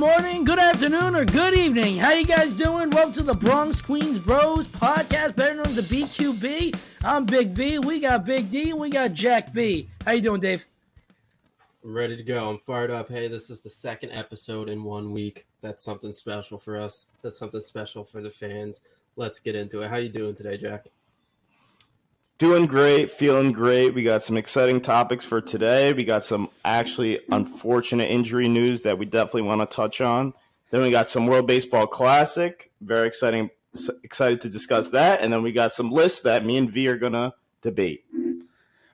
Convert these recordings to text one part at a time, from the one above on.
morning, good afternoon, or good evening. How you guys doing? Welcome to the Bronx Queens Bros podcast, better known as the BQB. I'm Big B, we got Big D, and we got Jack B. How you doing, Dave? I'm ready to go. I'm fired up. Hey, this is the second episode in 1 week. That's something special for us. That's something special for the fans. Let's get into it. How you doing today, Jack? Doing great, feeling great. We got some exciting topics for today. We got some actually unfortunate injury news that we definitely want to touch on. Then we got some World Baseball Classic. Very excited to discuss that. And then we got some lists that me and V are going to debate.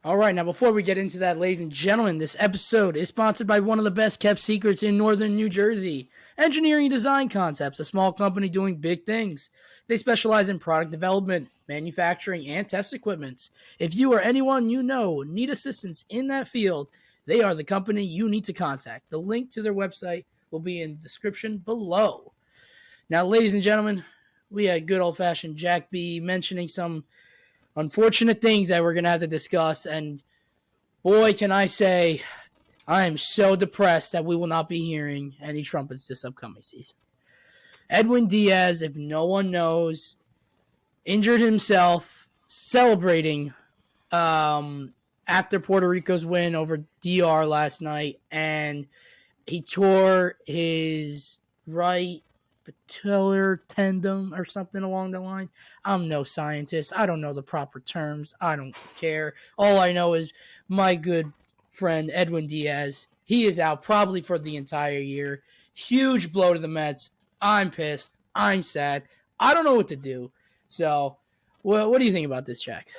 All right, now before we get into that, ladies and gentlemen, this episode is sponsored by one of the best kept secrets in northern New Jersey, Engineering Design Concepts, a small company doing big things. They specialize in product development, manufacturing, and test equipment. If you or anyone you know need assistance in that field, they are the company you need to contact. The link to their website will be in the description below. Now, ladies and gentlemen, we had good old-fashioned Jack B mentioning some unfortunate things that we're going to have to discuss, and boy, can I say, I am so depressed that we will not be hearing any trumpets this upcoming season. Edwin Diaz, if no one knows, injured himself celebrating after Puerto Rico's win over DR last night, and he tore his right patellar tendon or something along the line. I'm no scientist. I don't know the proper terms. I don't care. All I know is my good friend Edwin Diaz, he is out probably for the entire year. Huge blow to the Mets. I'm pissed. I'm sad. I don't know what to do. So, what do you think about this, Jack?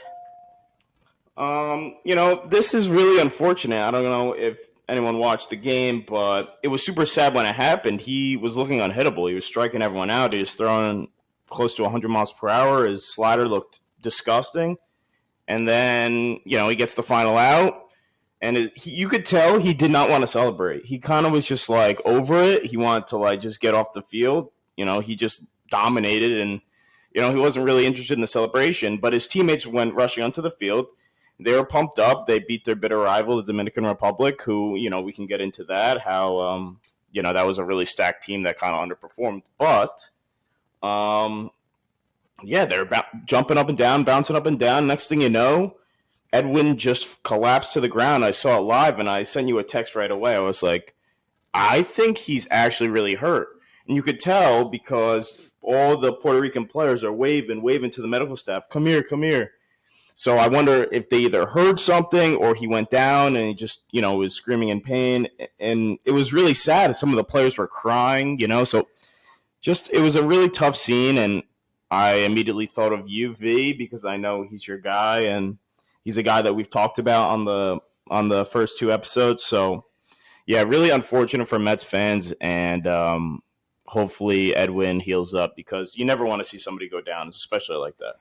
This is really unfortunate. I don't know if anyone watched the game, but it was super sad when it happened. He was looking unhittable. He was striking everyone out. He was throwing close to 100 miles per hour. His slider looked disgusting. And then, he gets the final out. And you could tell he did not want to celebrate. He kind of was just over it. He wanted to just get off the field. He just dominated, and he wasn't really interested in the celebration. But his teammates went rushing onto the field. They were pumped up. They beat their bitter rival, the Dominican Republic, who we can get into that. How that was a really stacked team that kind of underperformed. But they're jumping up and down, bouncing up and down. Next thing you know, Edwin just collapsed to the ground. I saw it live, and I sent you a text right away. I was like, I think he's actually really hurt. And you could tell because all the Puerto Rican players are waving to the medical staff. Come here, come here. So I wonder if they either heard something or he went down and he just, was screaming in pain. And it was really sad. Some of the players were crying, So just it was a really tough scene. And I immediately thought of you, V, because I know he's your guy and he's a guy that we've talked about on the first two episodes. So, yeah, really unfortunate for Mets fans, and hopefully Edwin heals up because you never want to see somebody go down, especially like that.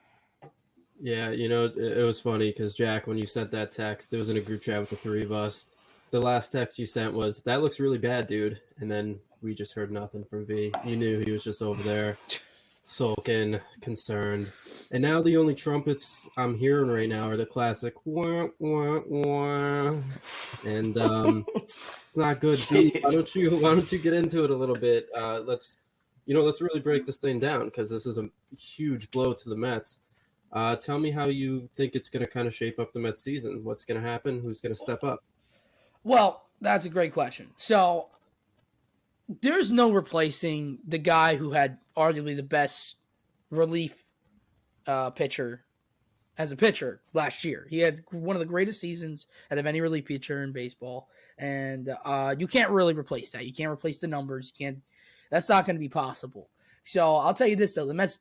Yeah, it was funny because, Jack, when you sent that text, it was in a group chat with the three of us. The last text you sent was, "That looks really bad, dude." And then we just heard nothing from V. You knew he was just over there sulking, concerned. And now the only trumpets I'm hearing right now are the classic wah, wah, wah. And it's not good. B, why don't you get into it a little bit? Let's really break this thing down because this is a huge blow to the Mets. Tell me how you think it's going to kind of shape up the Mets season. What's going to happen? Who's going to step up? Well, that's a great question. So, there's no replacing the guy who had arguably the best relief pitcher as a pitcher last year. He had one of the greatest seasons out of any relief pitcher in baseball, and you can't really replace that. You can't replace the numbers. You can't. That's not going to be possible. So I'll tell you this though: the Mets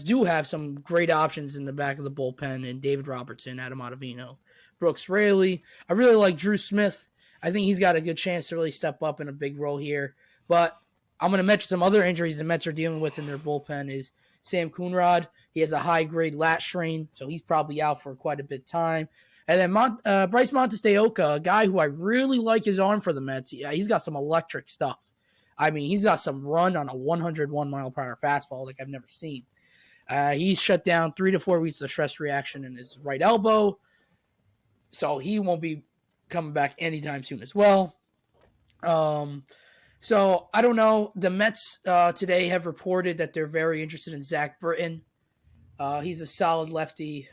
do have some great options in the back of the bullpen, and David Robertson, Adam Ottavino, Brooks Raley. I really like Drew Smith. I think he's got a good chance to really step up in a big role here. But I'm going to mention some other injuries the Mets are dealing with in their bullpen is Sam Coonrod. He has a high-grade lat strain, so he's probably out for quite a bit of time. And then Bryce Montestoca, a guy who I really like his arm for the Mets. He's got some electric stuff. I mean, he's got some run on a 101-mile-per-hour fastball like I've never seen. He's shut down 3 to 4 weeks of stress reaction in his right elbow, so he won't be coming back anytime soon as well. Um, so I don't know. The Mets today have reported that they're very interested in Zach Britton. He's a solid lefty.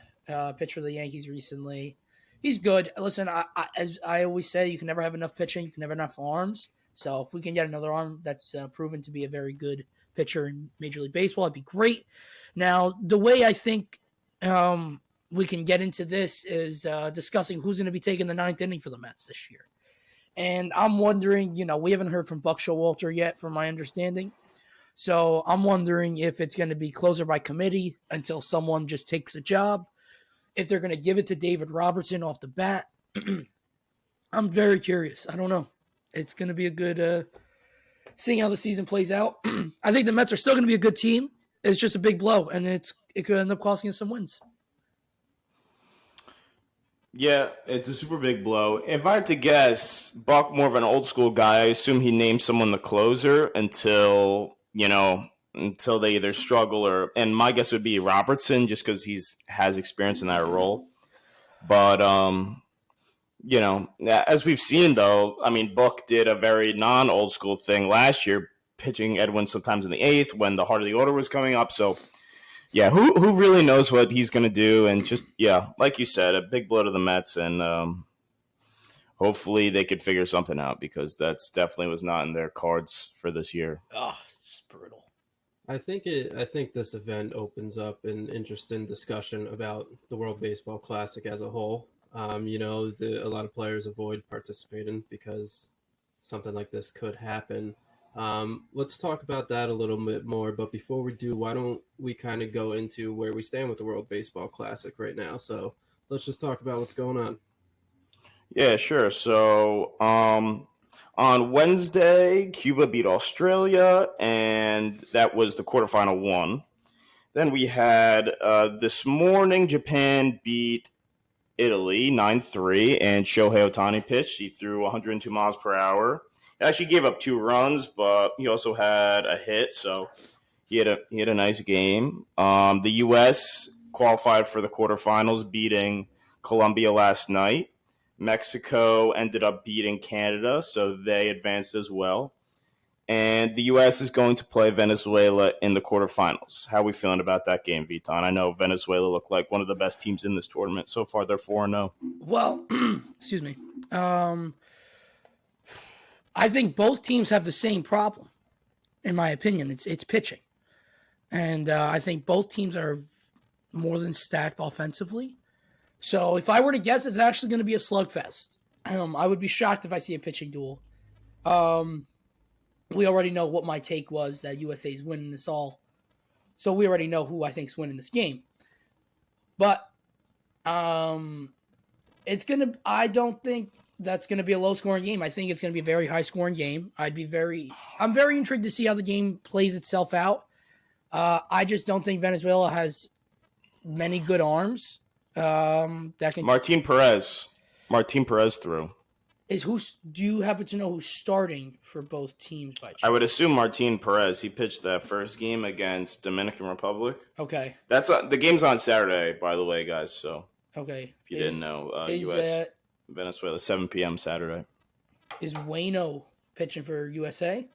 Pitched for the Yankees recently. He's good. Listen, as I always say, you can never have enough pitching. You can never have enough arms. So if we can get another arm that's proven to be a very good pitcher in Major League Baseball, it'd be great. Now, the way I think we can get into this is discussing who's going to be taking the ninth inning for the Mets this year. And I'm wondering, we haven't heard from Buck Showalter yet, from my understanding. So I'm wondering if it's going to be closer by committee until someone just takes a job. If they're going to give it to David Robertson off the bat. I'm very curious. I don't know. It's going to be a good seeing how the season plays out. I think the Mets are still going to be a good team. It's just a big blow, and it could end up costing us some wins. Yeah, it's a super big blow. If I had to guess, Buck, more of an old school guy, I assume he named someone the closer until they either struggle and my guess would be Robertson, just because has experience in that role. But as we've seen though, I mean, Buck did a very non-old school thing last year, pitching Edwin sometimes in the eighth when the heart of the order was coming up. So yeah, who really knows what he's going to do? And just, like you said, a big blow to the Mets, and hopefully they could figure something out, because that's definitely was not in their cards for this year. Oh, it's just brutal. I think this event opens up an interesting discussion about the World Baseball Classic as a whole. A lot of players avoid participating because something like this could happen. Let's talk about that a little bit more, but before we do, why don't we kind of go into where we stand with the World Baseball Classic right now? So let's just talk about what's going on. Yeah, sure. So on Wednesday, Cuba beat Australia, and that was the quarterfinal one. Then we had this morning, Japan beat Italy 9-3, and Shohei Ohtani pitched. He threw 102 miles per hour. He actually gave up 2 runs, but he also had a hit, so he had a nice game. The U.S. qualified for the quarterfinals, beating Colombia last night. Mexico ended up beating Canada, so they advanced as well. And the U.S. is going to play Venezuela in the quarterfinals. How are we feeling about that game, Veton? I know Venezuela looked like one of the best teams in this tournament. So far, they're 4-0. Well, excuse me. I think both teams have the same problem, in my opinion. It's pitching. And I think both teams are more than stacked offensively. So if I were to guess, it's actually going to be a slugfest. I would be shocked if I see a pitching duel. We already know what my take was, that USA is winning this all. So we already know who I think is winning this game. But it's going to – I don't think that's going to be a low-scoring game. I think it's going to be a very high-scoring game. I'm very intrigued to see how the game plays itself out. I just don't think Venezuela has many good arms. That can Martin Perez threw. Do you happen to know who's starting for both teams by chance? I would assume Martin Perez. He pitched that first game against Dominican Republic. Okay. That's the game's on Saturday, by the way, guys. So okay, if you didn't know, U.S. Venezuela 7 p.m. Saturday. Is Wayno pitching for USA?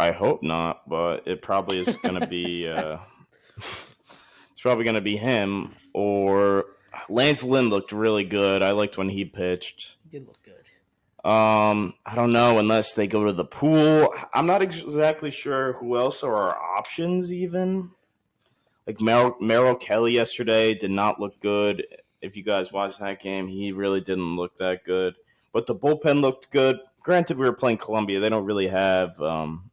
I hope not, but it probably is going to be. It's probably going to be him, or Lance Lynn looked really good. I liked when he pitched. He did look good. I don't know, unless they go to the pool. I'm not exactly sure who else are our options even. Like Merrill Kelly yesterday did not look good. If you guys watched that game, he really didn't look that good. But the bullpen looked good. Granted, we were playing Colombia. They don't really have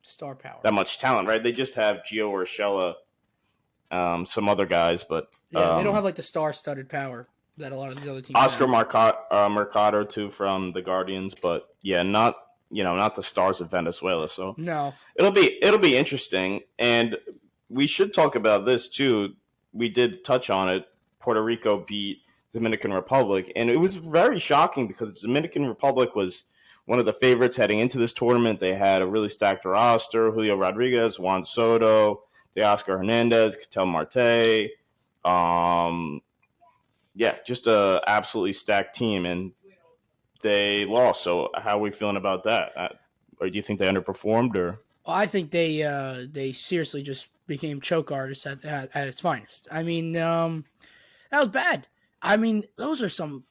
star power, that much talent, right? They just have Gio Urshela, some other guys, but they don't have like the star-studded power that a lot of the other teams. Oscar Mercado too from the Guardians, but yeah, not the stars of Venezuela. So no, it'll be interesting, and we should talk about this too. We did touch on it. Puerto Rico beat Dominican Republic, and it was very shocking because the Dominican Republic was one of the favorites heading into this tournament. They had a really stacked roster: Julio Rodriguez, Juan Soto, Teoscar Hernandez, Ketel Marte. Yeah, just a absolutely stacked team, and they lost. So how are we feeling about that? or do you think they underperformed? Or Well, I think they seriously just became choke artists at its finest. I mean, that was bad. I mean, those are some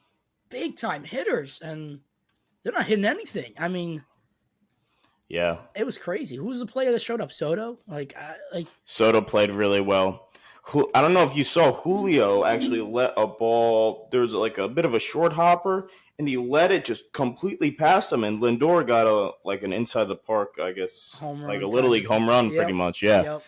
big time hitters, and they're not hitting anything. I mean, yeah, it was crazy. Who was the player that showed up? Soto? Soto played really well. I don't know if you saw Julio actually let a ball. There was like a bit of a short hopper, and he let it just completely past him. And Lindor got an inside the park, I guess, home like run, a little league home run, Yep. pretty much. Yeah, Yep.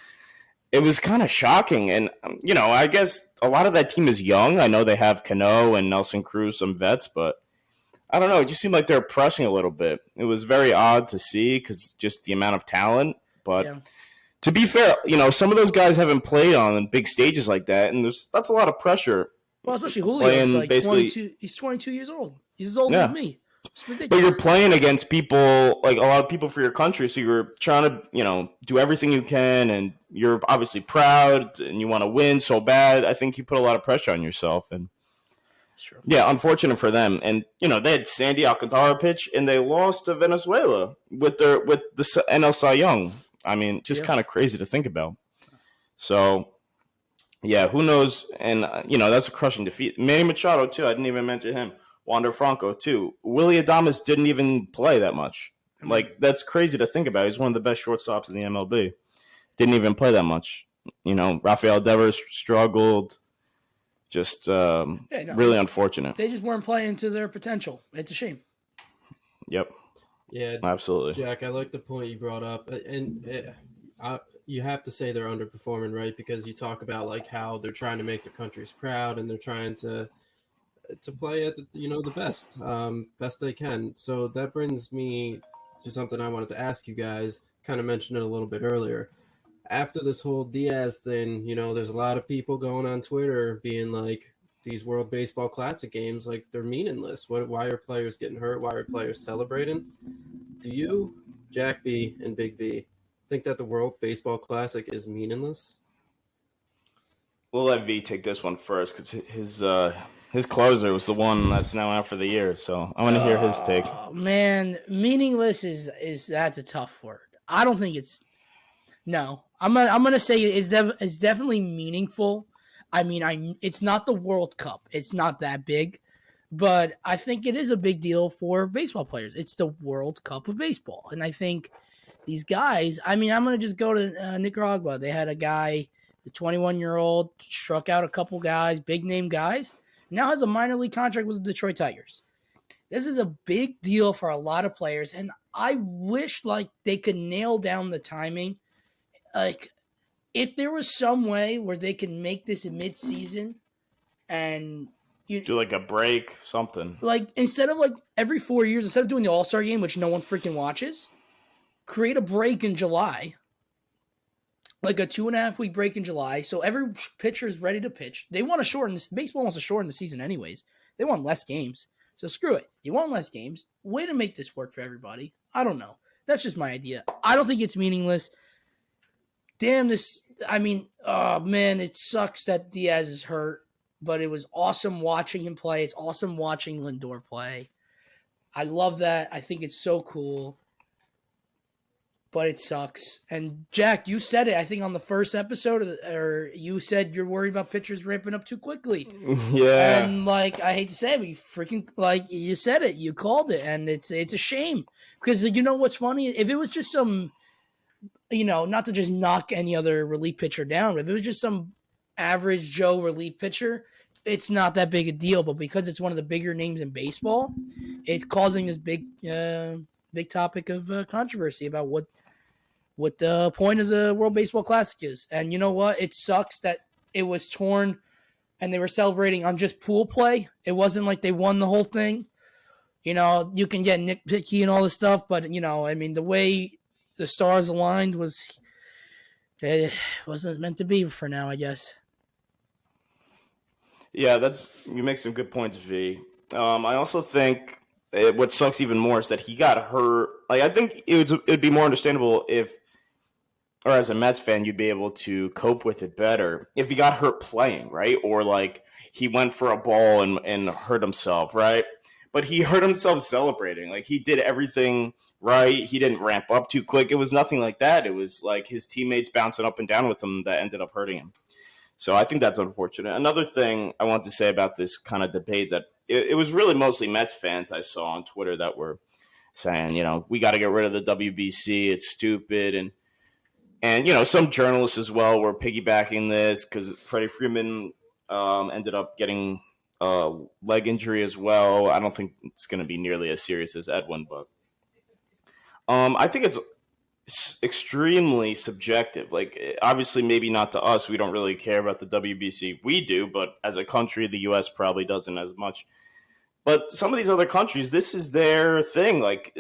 it was kind of shocking. And I guess a lot of that team is young. I know they have Cano and Nelson Cruz, some vets, but I don't know. It just seemed like they're pressing a little bit. It was very odd to see because just the amount of talent, but. Yeah. To be fair, some of those guys haven't played on big stages like that, and that's a lot of pressure. Well, especially Julio's like 22. He's 22 years old. He's as old as me. It's ridiculous. But you're playing against people, like a lot of people for your country, so you're trying to, do everything you can, and you're obviously proud, and you want to win so bad. I think you put a lot of pressure on yourself, and Sure. Yeah, unfortunate for them. And they had Sandy Alcantara pitch, and they lost to Venezuela with the NL Cy Young. I mean, just kind of crazy to think about. So, yeah, who knows? And, that's a crushing defeat. Manny Machado, too. I didn't even mention him. Wander Franco, too. Willie Adames didn't even play that much. Like, that's crazy to think about. He's one of the best shortstops in the MLB. Didn't even play that much. Rafael Devers struggled. Just really unfortunate. They just weren't playing to their potential. It's a shame. Yep. Yeah, absolutely. Jack, I like the point you brought up, and you have to say they're underperforming, right? Because you talk about like how they're trying to make their countries proud, and they're trying to play at the best they can. So that brings me to something I wanted to ask you guys. Kind of mentioned it a little bit earlier. After this whole Diaz thing, there's a lot of people going on Twitter being like, these World Baseball Classic games, like, they're meaningless. Why are players getting hurt? Why are players celebrating? Do you, Jack B and Big V, think that the World Baseball Classic is meaningless? We'll let V take this one first because his closer was the one that's now out for the year. So I want to hear his take. Man, meaningless is that's a tough word. I don't think it's. No, I'm gonna say it's definitely meaningful. I mean, it's not the World Cup. It's not that big, but I think it is a big deal for baseball players. It's the World Cup of baseball, and I think these guys. I mean, I'm gonna just go to Nicaragua. They had a guy, the 21-year-old, struck out a couple guys, big name guys. Now has a minor league contract with the Detroit Tigers. This is a big deal for a lot of players, and I wish like they could nail down the timing. Like, if there was some way where they can make this a mid-season and do like a break, something. Like, instead of like every 4 years, instead of doing the All-Star game, which no one freaking watches, create a break in July. Like a 2.5 week break in July. So every pitcher is ready to pitch. They want to shorten this. Baseball wants to shorten the season anyways. They want less games. So screw it. You want less games. Way to make this work for everybody. I don't know. That's just my idea. I don't think it's meaningless. Damn this. I mean, oh man, it sucks that Diaz is hurt, but it was awesome watching him play. It's awesome watching Lindor play. I love that. I think it's so cool, but it sucks. And Jack, you said it, I think on the first episode, or you said you're worried about pitchers ramping up too quickly. Yeah. And like, I hate to say it, but you freaking, like, you said it, you called it, and it's a shame. Because you know what's funny? If it was just some, not to just knock any other relief pitcher down, but if it was just some average Joe relief pitcher, it's not that big a deal. But because it's one of the bigger names in baseball, it's causing this big topic of controversy about what the point of the World Baseball Classic is. And you know what? It sucks that it was torn and they were celebrating on just pool play. It wasn't like they won the whole thing. You can get nitpicky and all this stuff, but, I mean, the way the stars aligned it wasn't meant to be for now, I guess. Yeah, you make some good points, V. I also think what sucks even more is that he got hurt. Like, I think it'd be more understandable or as a Mets fan, you'd be able to cope with it better if he got hurt playing, right? Or like he went for a ball and hurt himself, right? but he hurt himself celebrating. Like, he did everything right. He didn't ramp up too quick. It was nothing like that. It was like his teammates bouncing up and down with him that ended up hurting him. So I think that's unfortunate. Another thing I want to say about this kind of debate that it was really mostly Mets fans I saw on Twitter that were saying, we got to get rid of the WBC. It's stupid. And some journalists as well were piggybacking this because Freddie Freeman ended up getting a leg injury as well. I don't think it's going to be nearly as serious as Edwin, but I think it's extremely subjective. Like, obviously, maybe not to us. We don't really care about the WBC. We do, but as a country, the U.S. probably doesn't as much. But some of these other countries, this is their thing. Like,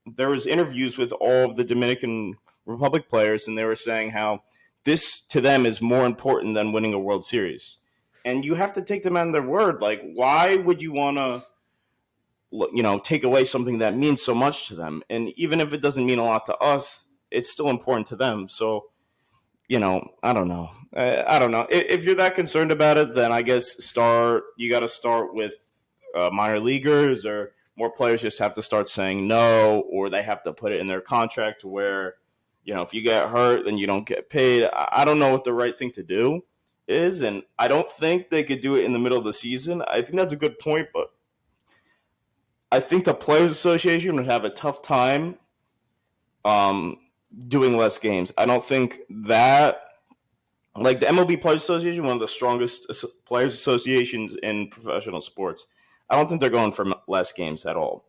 there was interviews with all of the Dominican Republic players, and they were saying how this to them is more important than winning a World Series. And you have to take them on their word. Like, why would you want to, take away something that means so much to them? And even if it doesn't mean a lot to us, it's still important to them. So, I don't know. I don't know. If you're that concerned about it, then I guess you got to start with minor leaguers, or more players just have to start saying no, or they have to put it in their contract where, if you get hurt, then you don't get paid. I don't know what the right thing to do is, and I don't think they could do it in the middle of the season. I think that's a good point, but I think the Players Association would have a tough time doing less games. I don't think that, like the MLB Players Association, one of the strongest players associations in professional sports, I don't think they're going for less games at all.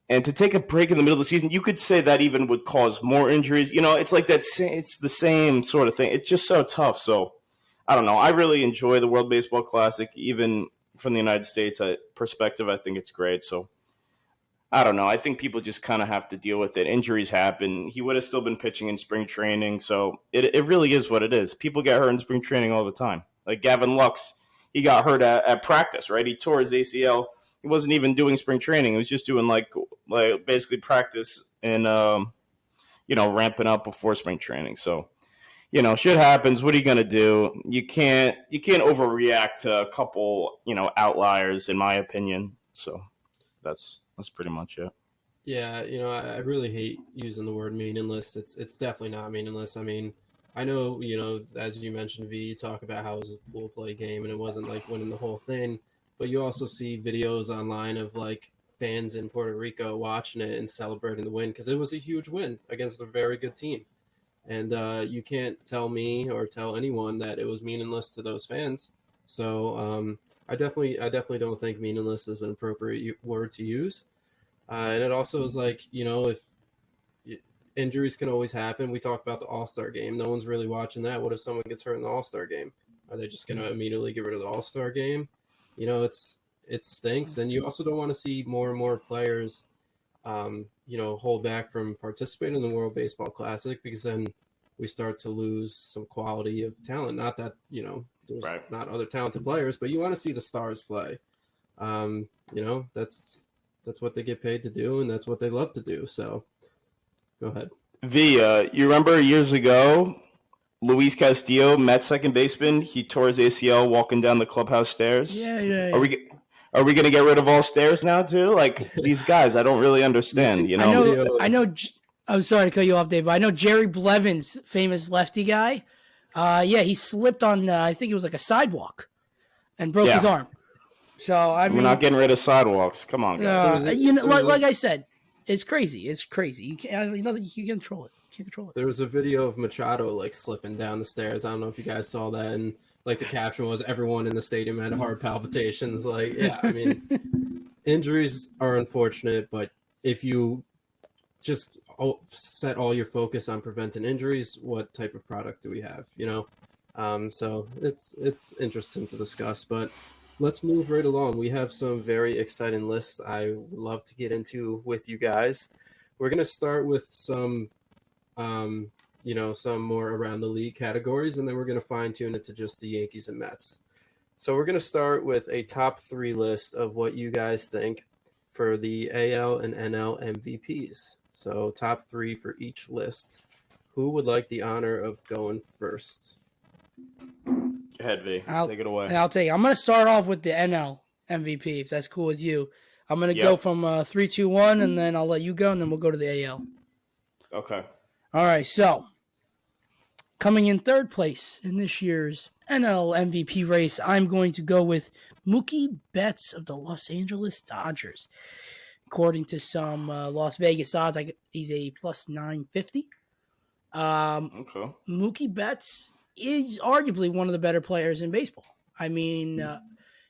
And to take a break in the middle of the season, you could say that even would cause more injuries. It's like that. It's the same sort of thing. It's just so tough. So I don't know. I really enjoy the World Baseball Classic, even from the United States perspective. I think it's great. So I don't know. I think people just kind of have to deal with it. Injuries happen. He would have still been pitching in spring training. So it really is what it is. People get hurt in spring training all the time. Like Gavin Lux, he got hurt at practice, right? He tore his ACL. He wasn't even doing spring training. He was just doing like basically practice and ramping up before spring training. So shit happens. What are you gonna do? You can't overreact to a couple outliers, in my opinion. So that's pretty much it. Yeah, I really hate using the word meaningless. It's definitely not meaningless. I mean, I know, as you mentioned, V, you talk about how it was a pool play game and it wasn't like winning the whole thing. But you also see videos online of like fans in Puerto Rico watching it and celebrating the win because it was a huge win against a very good team. And you can't tell me or tell anyone that it was meaningless to those fans. So I definitely don't think meaningless is an appropriate word to use. And it also is like, if injuries can always happen. We talk about the All-Star game. No one's really watching that. What if someone gets hurt in the All-Star game? Are they just going to immediately get rid of the All-Star game? It stinks. And you also don't want to see more and more players, hold back from participating in the World Baseball Classic because then we start to lose some quality of talent. Not that, there's right. Not other talented players, but you want to see the stars play. That's what they get paid to do, and that's what they love to do. So go ahead. V, you remember years ago, Luis Castillo, Mets second baseman, he tore his ACL walking down the clubhouse stairs. Yeah. Are we going to get rid of all stairs now too? Like these guys, I don't really understand. I know. I'm sorry to cut you off, Dave, but I know Jerry Blevins, famous lefty guy. He slipped on I think it was like a sidewalk, and broke his arm. So we're not getting rid of sidewalks. Come on, guys. Like I said, it's crazy. It's crazy. You can't. You can control it. You can't control it. There was a video of Machado like slipping down the stairs. I don't know if you guys saw that, and like the caption was, "Everyone in the stadium had heart palpitations." Like, yeah, I mean, injuries are unfortunate, but if you just set all your focus on preventing injuries, what type of product do we have? So it's interesting to discuss, but let's move right along. We have some very exciting lists I would love to get into with you guys. We're going to start with some, some more around the league categories, and then we're going to fine tune it to just the Yankees and Mets. So we're going to start with a top 3 list of what you guys think for the AL and NL MVPs. So top 3 for each list. Who would like the honor of going first? Go ahead, V. Take it away. I'll tell you. I'm going to start off with the NL. MVP, if that's cool with you. I'm going to go Yep. from 3, 2, 1, and then I'll let you go, and then we'll go to the AL. Okay. All right, so coming in third place in this year's NL MVP race, I'm going to go with Mookie Betts of the Los Angeles Dodgers. According to some Las Vegas odds, he's a plus 950. Okay. Mookie Betts is arguably one of the better players in baseball. I mean,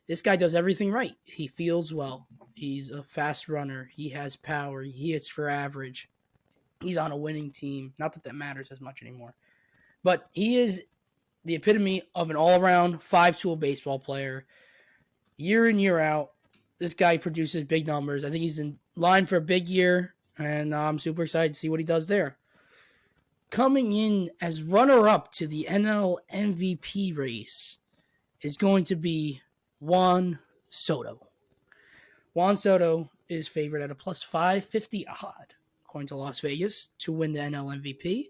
this guy does everything right. He fields well. He's a fast runner. He has power. He hits for average. He's on a winning team. Not that that matters as much anymore. But he is the epitome of an all-around five-tool baseball player. Year in, year out, this guy produces big numbers. I think he's in line for a big year, and I'm super excited to see what he does there. Coming in as runner-up to the NL MVP race is going to be Juan Soto. Juan Soto is favored at a plus 550 odd, according to Las Vegas, to win the NL MVP.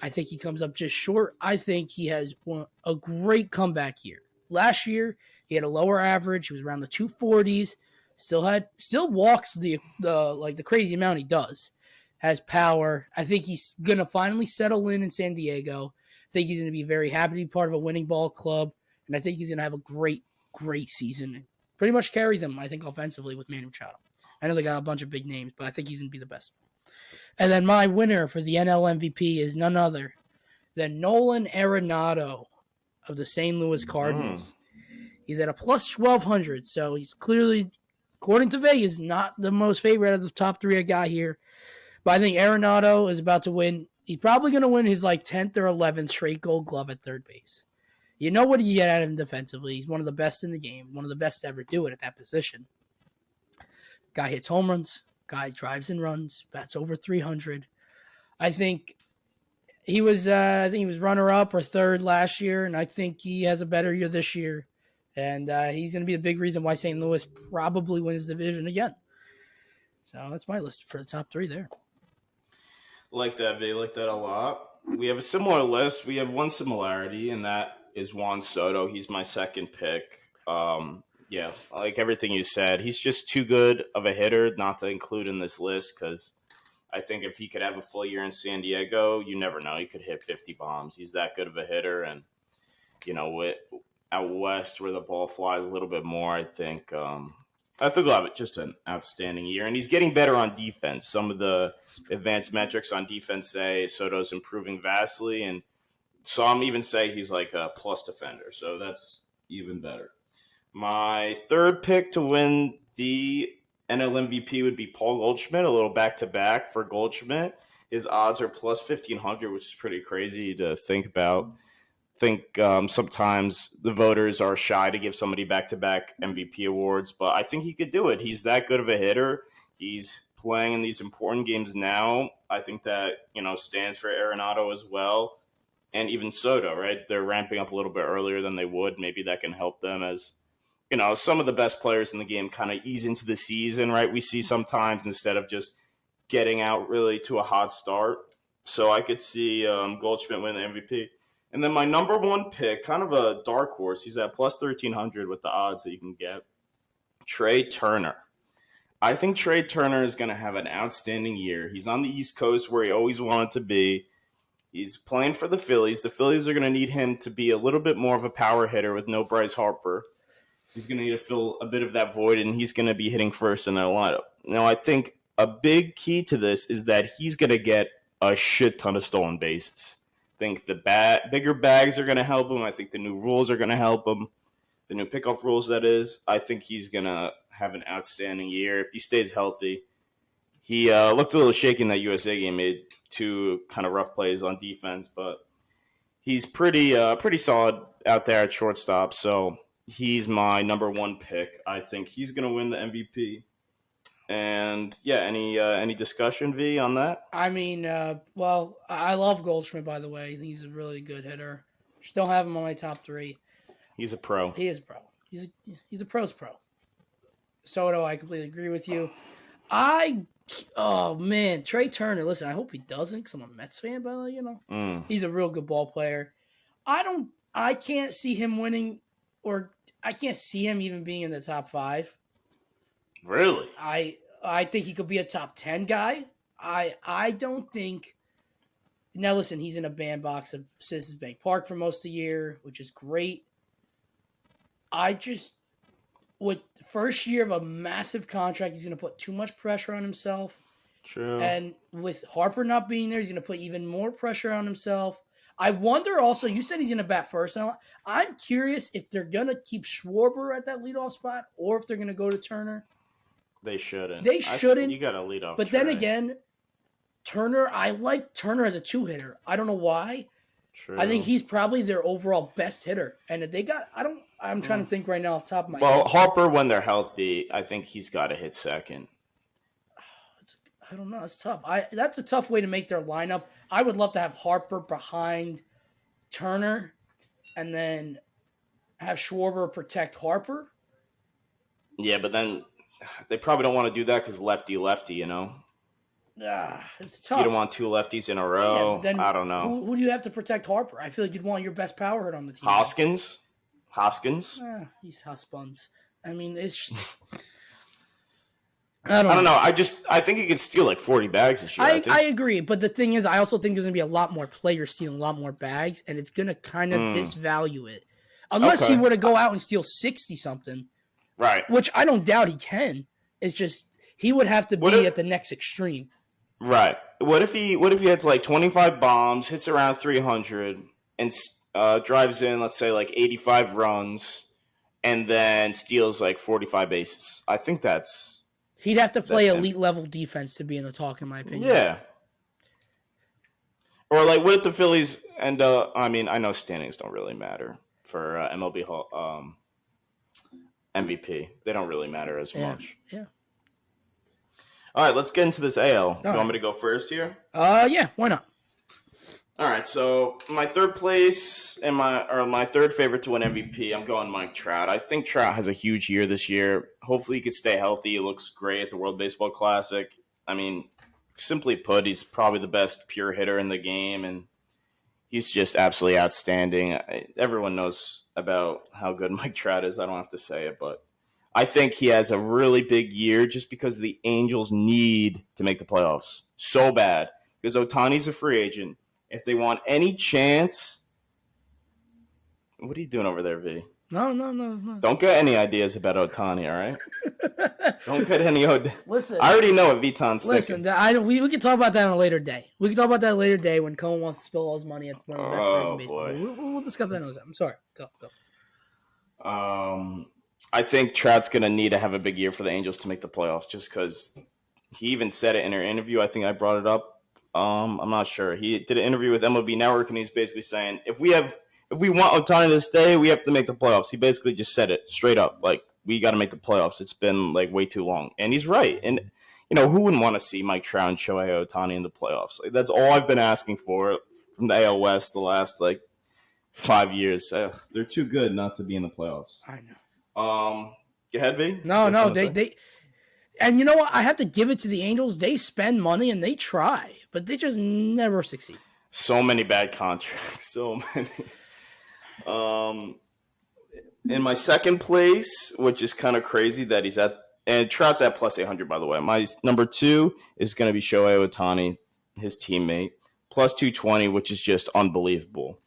I think he comes up just short. I think he has a great comeback year. Last year, he had a lower average. He was around the 240s. Still walks the crazy amount he does. Has power. I think he's gonna finally settle in San Diego. I think he's gonna be very happy to be part of a winning ball club, and I think he's gonna have a great season. Pretty much carry them, I think, offensively with Manny Machado. I know they got a bunch of big names, but I think he's gonna be the best. And then my winner for the NL MVP is none other than Nolan Arenado of the St. Louis Cardinals. He's at a plus 1,200, so he's clearly, according to Vegas, not the most favorite out of the top three I got here. But I think Arenado is about to win. He's probably going to win his 10th or 11th straight Gold Glove at third base. You know what you get out of him defensively. He's one of the best in the game, one of the best to ever do it at that position. Guy hits home runs. Guy drives and runs. Bats over 300. I think he was runner-up or third last year, and I think he has a better year this year. And he's going to be a big reason why St. Louis probably wins the division again. So that's my list for the top three there. Like that, V. Like that a lot. We have a similar list. We have one similarity, and that is Juan Soto. He's my second pick. Yeah, like everything you said, he's just too good of a hitter not to include in this list because I think if he could have a full year in San Diego, you never know. He could hit 50 bombs. He's that good of a hitter. And, out west where the ball flies a little bit more, I think he'll have just an outstanding year. And he's getting better on defense. Some of the advanced metrics on defense say Soto's improving vastly. And some even say he's like a plus defender. So that's even better. My third pick to win the NL MVP would be Paul Goldschmidt, a little back-to-back for Goldschmidt. His odds are plus 1,500, which is pretty crazy to think about. Sometimes the voters are shy to give somebody back-to-back MVP awards, but I think he could do it. He's that good of a hitter. He's playing in these important games now. I think that, stands for Arenado as well, and even Soto, right? They're ramping up a little bit earlier than they would. Maybe that can help them as some of the best players in the game kind of ease into the season, right? We see sometimes instead of just getting out really to a hot start. So I could see Goldschmidt win the MVP. And then my number one pick, kind of a dark horse, he's at plus 1,300 with the odds that you can get, Trey Turner. I think Trey Turner is going to have an outstanding year. He's on the East Coast where he always wanted to be. He's playing for the Phillies. The Phillies are going to need him to be a little bit more of a power hitter with no Bryce Harper. He's going to need to fill a bit of that void, and he's going to be hitting first in their lineup. Now, I think a big key to this is that he's going to get a shit ton of stolen bases. I think the bigger bags are going to help him. I think the new rules are going to help him. The new pickoff rules, that is. I think he's going to have an outstanding year if he stays healthy. He looked a little shaky in that USA game, made two kind of rough plays on defense, but he's pretty solid out there at shortstop, so he's my number one pick. I think he's going to win the MVP. And yeah, any discussion, V, on that? I mean, I love Goldschmidt, by the way. I think he's a really good hitter. Just don't have him on my top three. He's a pro. He is a pro. He's a pro's pro. Soto, I completely agree with you. Trey Turner. Listen, I hope he doesn't, because I'm a Mets fan, but he's a real good ball player. I can't see him winning or I can't see him even being in the top 5. Really? I think he could be a top 10 guy. I don't think. Now listen, he's in a bandbox of Citizens Bank Park for most of the year, which is great. I just, with first year of a massive contract, he's going to put too much pressure on himself. True. And with Harper not being there, he's going to put even more pressure on himself. I wonder also, you said he's going to bat first. I'm curious if they're going to keep Schwarber at that leadoff spot or if they're going to go to Turner. They shouldn't. They shouldn't. You got to lead off. But then again, Turner, I like Turner as a 2-hitter. I don't know why. True. I think he's probably their overall best hitter. And if they got, I'm trying to think right now off the top of my head. Well, Harper, when they're healthy, I think he's got to hit second. I don't know. It's tough. That's a tough way to make their lineup. I would love to have Harper behind Turner and then have Schwarber protect Harper. Yeah, but then they probably don't want to do that because lefty, you know? It's tough. You don't want 2 lefties in a row. Then I don't know. Who do you have to protect Harper? I feel like you'd want your best power hit on the team. Hoskins? He's Husbuns. I mean, it's just... I don't know. I think he could steal like 40 bags this year. I agree, but the thing is, I also think there's going to be a lot more players stealing a lot more bags, and it's going to kind of disvalue it. Unless he were to go out and steal 60-something. Right. Which I don't doubt he can. It's just, he would have to be at the next extreme. Right. What if he hits like 25 bombs, hits around 300, and drives in, let's say, like 85 runs, and then steals like 45 bases? I think that's... He'd have to play elite level defense to be in the talk, in my opinion. Yeah. Or like, what if the Phillies end up? I mean, I know standings don't really matter for MLB MVP. They don't really matter as much. Yeah. All right, let's get into this AL. You want me to go first here? Yeah. Why not? All right, so my third place and my third favorite to win MVP, I'm going Mike Trout. I think Trout has a huge year this year. Hopefully he can stay healthy. He looks great at the World Baseball Classic. I mean, simply put, he's probably the best pure hitter in the game, and he's just absolutely outstanding. Everyone knows about how good Mike Trout is. I don't have to say it, but I think he has a really big year just because the Angels need to make the playoffs so bad because Ohtani's a free agent. If they want any chance, what are you doing over there, V? No. Don't get any ideas about Ohtani, all right? Don't get any. Listen, I already know what Veton's thinking. Listen, we can talk about that on a later day. We can talk about that later day when Cohen wants to spill all his money at one of the best players in baseball. We'll discuss that another time. I'm sorry. Go. I think Trout's going to need to have a big year for the Angels to make the playoffs just because he even said it in an interview. I think I brought it up. I'm not sure. He did an interview with MLB Network, and he's basically saying, if we want Ohtani to stay, we have to make the playoffs. He basically just said it straight up, like, we got to make the playoffs. It's been, like, way too long. And he's right. And, you know, who wouldn't want to see Mike Trout and Shohei Ohtani in the playoffs? Like, that's all I've been asking for from the AL West the last, 5 years. They're too good not to be in the playoffs. I know. Go ahead, V. No, they and you know what? I have to give it to the Angels. They spend money and they try, but they just never succeed. So many bad contracts. So many. In my second place, which is kind of crazy that he's at, and Trout's at plus 800, by the way. My number 2 is going to be Shohei Ohtani, his teammate, plus 220, which is just unbelievable.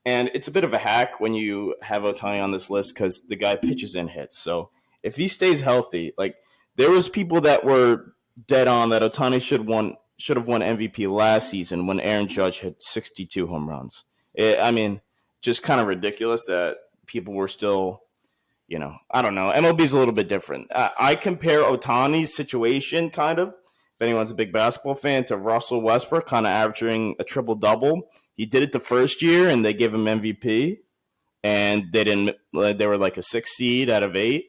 And it's a bit of a hack when you have Ohtani on this list because the guy pitches and hits. So if he stays healthy, there was people that were dead on that Ohtani should have won MVP last season when Aaron Judge hit 62 home runs. Just kind of ridiculous that people were still, I don't know. MLB's a little bit different. I compare Ohtani's situation kind of, if anyone's a big basketball fan, to Russell Westbrook, kind of averaging a triple-double. He did it the first year, and they gave him MVP, and they were like a 6 seed out of 8.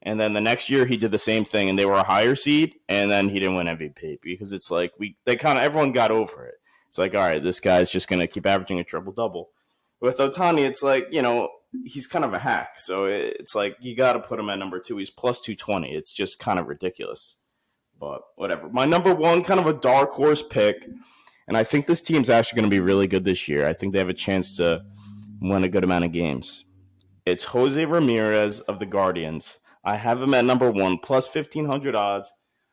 And then the next year he did the same thing, and they were a higher seed, and then he didn't win MVP because it's like everyone got over it. It's like, all right, this guy's just going to keep averaging a triple-double. With Ohtani, it's like, he's kind of a hack. So it's like you got to put him at number 2. He's plus 220. It's just kind of ridiculous. But whatever. My number 1, kind of a dark horse pick, and I think this team's actually going to be really good this year. I think they have a chance to win a good amount of games. It's Jose Ramirez of the Guardians. I have him at number 1, plus 1,500 odds.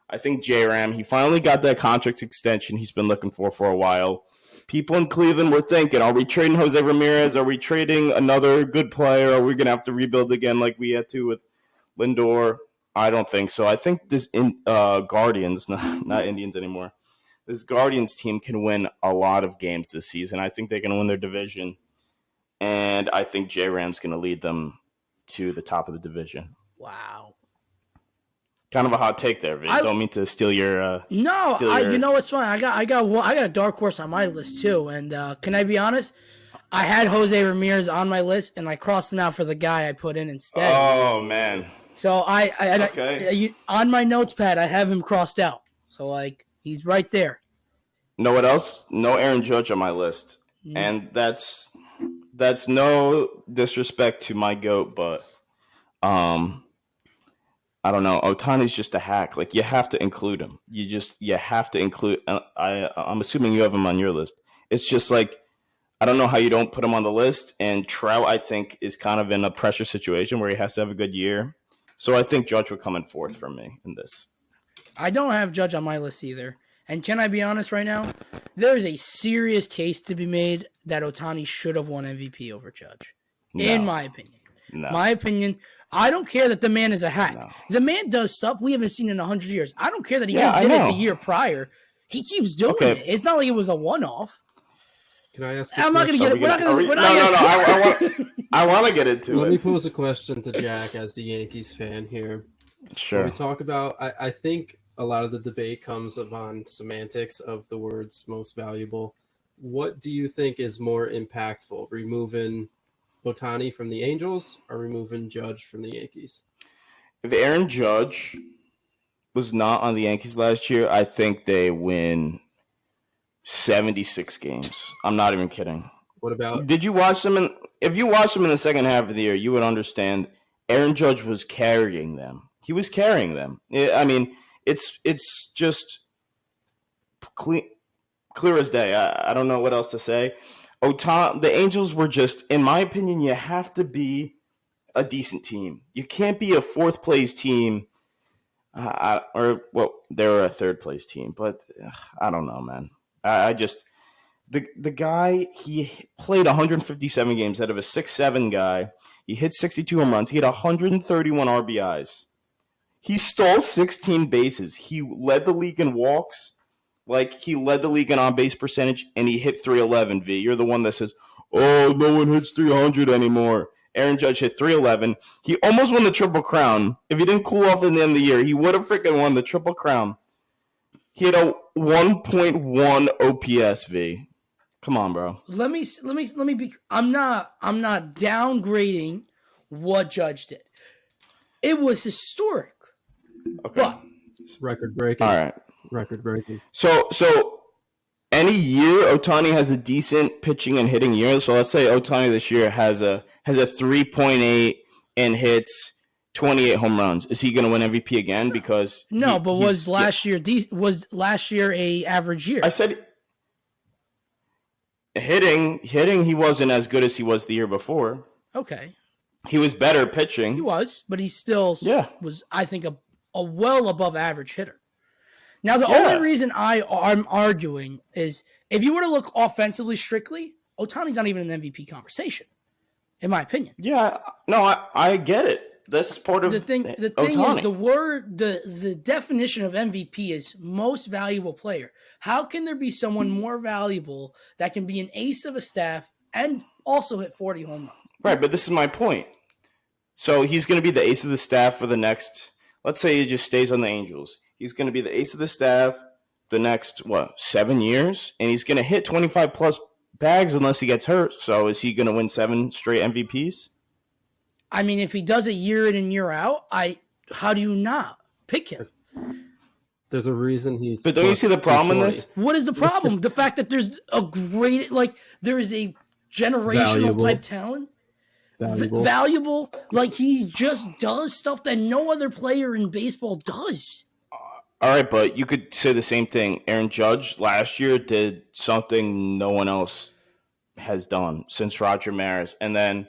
I think J-Ram, he finally got that contract extension he's been looking for a while. People in Cleveland were thinking, are we trading Jose Ramirez? Are we trading another good player? Are we going to have to rebuild again like we had to with Lindor? I don't think so. I think this Guardians, not Indians anymore, this Guardians team can win a lot of games this season. I think they can win their division. And I think J-Ram's going to lead them to the top of the division. Wow. Kind of a hot take there, Vic. Don't mean to steal your. You know what's fine. I got a dark horse on my list too. And can I be honest? I had Jose Ramirez on my list, and I crossed him out for the guy I put in instead. Oh man. So okay. On my notes pad, I have him crossed out. So like he's right there. Know what else? No Aaron Judge on my list, and that's no disrespect to my GOAT, but I don't know. Ohtani's just a hack. Like, you have to include him. You have to include. I'm assuming you have him on your list. It's just like, I don't know how you don't put him on the list. And Trout, I think, is kind of in a pressure situation where he has to have a good year. So I think Judge would come in fourth for me in this. I don't have Judge on my list either. And can I be honest right now? There is a serious case to be made that Ohtani should have won MVP over Judge. No. In my opinion. No. My opinion. I don't care that the man is a hack. No. The man does stuff we haven't seen in 100 years. I don't care that he just did it the year prior. He keeps doing it. It's not like it was a one-off. Can I ask? I'm not going to get it. I want to get into it. Let me pose a question to Jack as the Yankees fan here. Sure. When we talk about, I think a lot of the debate comes upon semantics of the words most valuable. What do you think is more impactful, removing Ohtani from the Angels or removing Judge from the Yankees? If Aaron Judge was not on the Yankees last year, I think they win 76 games. I'm not even kidding. What about? Did you watch them? If you watched them in the second half of the year, you would understand Aaron Judge was carrying them. He was carrying them. I mean, it's just clear as day. I don't know what else to say. The Angels were just, in my opinion, you have to be a decent team. You can't be a fourth place team, they were a third place team, but I don't know, man. The guy, he played 157 games out of a 6'7" guy. He hit 62 home runs. He had 131 RBIs. He stole 16 bases. He led the league in walks. Like, he led the league in on-base percentage, and he hit 311, V. You're the one that says, oh, no one hits 300 anymore. Aaron Judge hit 311. He almost won the Triple Crown. If he didn't cool off in the end of the year, he would have freaking won the Triple Crown. He had a 1.1 OPS, V. Come on, bro. Let me be. I'm not downgrading what Judge did. It was historic. Okay. But record breaking. All right. Record breaking. So any year Ohtani has a decent pitching and hitting year. So let's say Ohtani this year has a 3.8 and hits 28 home runs. Is he going to win MVP again? Because was last year a average year? I said hitting he wasn't as good as he was the year before. Okay. He was better pitching. He was, but he still was, I think, a well above average hitter. Now, the only reason I'm arguing is if you were to look offensively strictly, Ohtani's not even an MVP conversation, in my opinion. Yeah, no, I get it. That's part of the thing. The thing is, the definition of MVP is most valuable player. How can there be someone more valuable that can be an ace of a staff and also hit 40 home runs? Right, but this is my point. So he's going to be the ace of the staff for the next, let's say he just stays on the Angels. He's going to be the ace of the staff the next, 7 years? And he's going to hit 25-plus bags unless he gets hurt. So is he going to win 7 straight MVPs? I mean, if he does it year in and year out, how do you not pick him? There's a reason he's... But don't you see the problem in this? What is the problem? The fact that there's there is a generational type talent? Valuable. Like, he just does stuff that no other player in baseball does. All right, but you could say the same thing. Aaron Judge last year did something no one else has done since Roger Maris. And then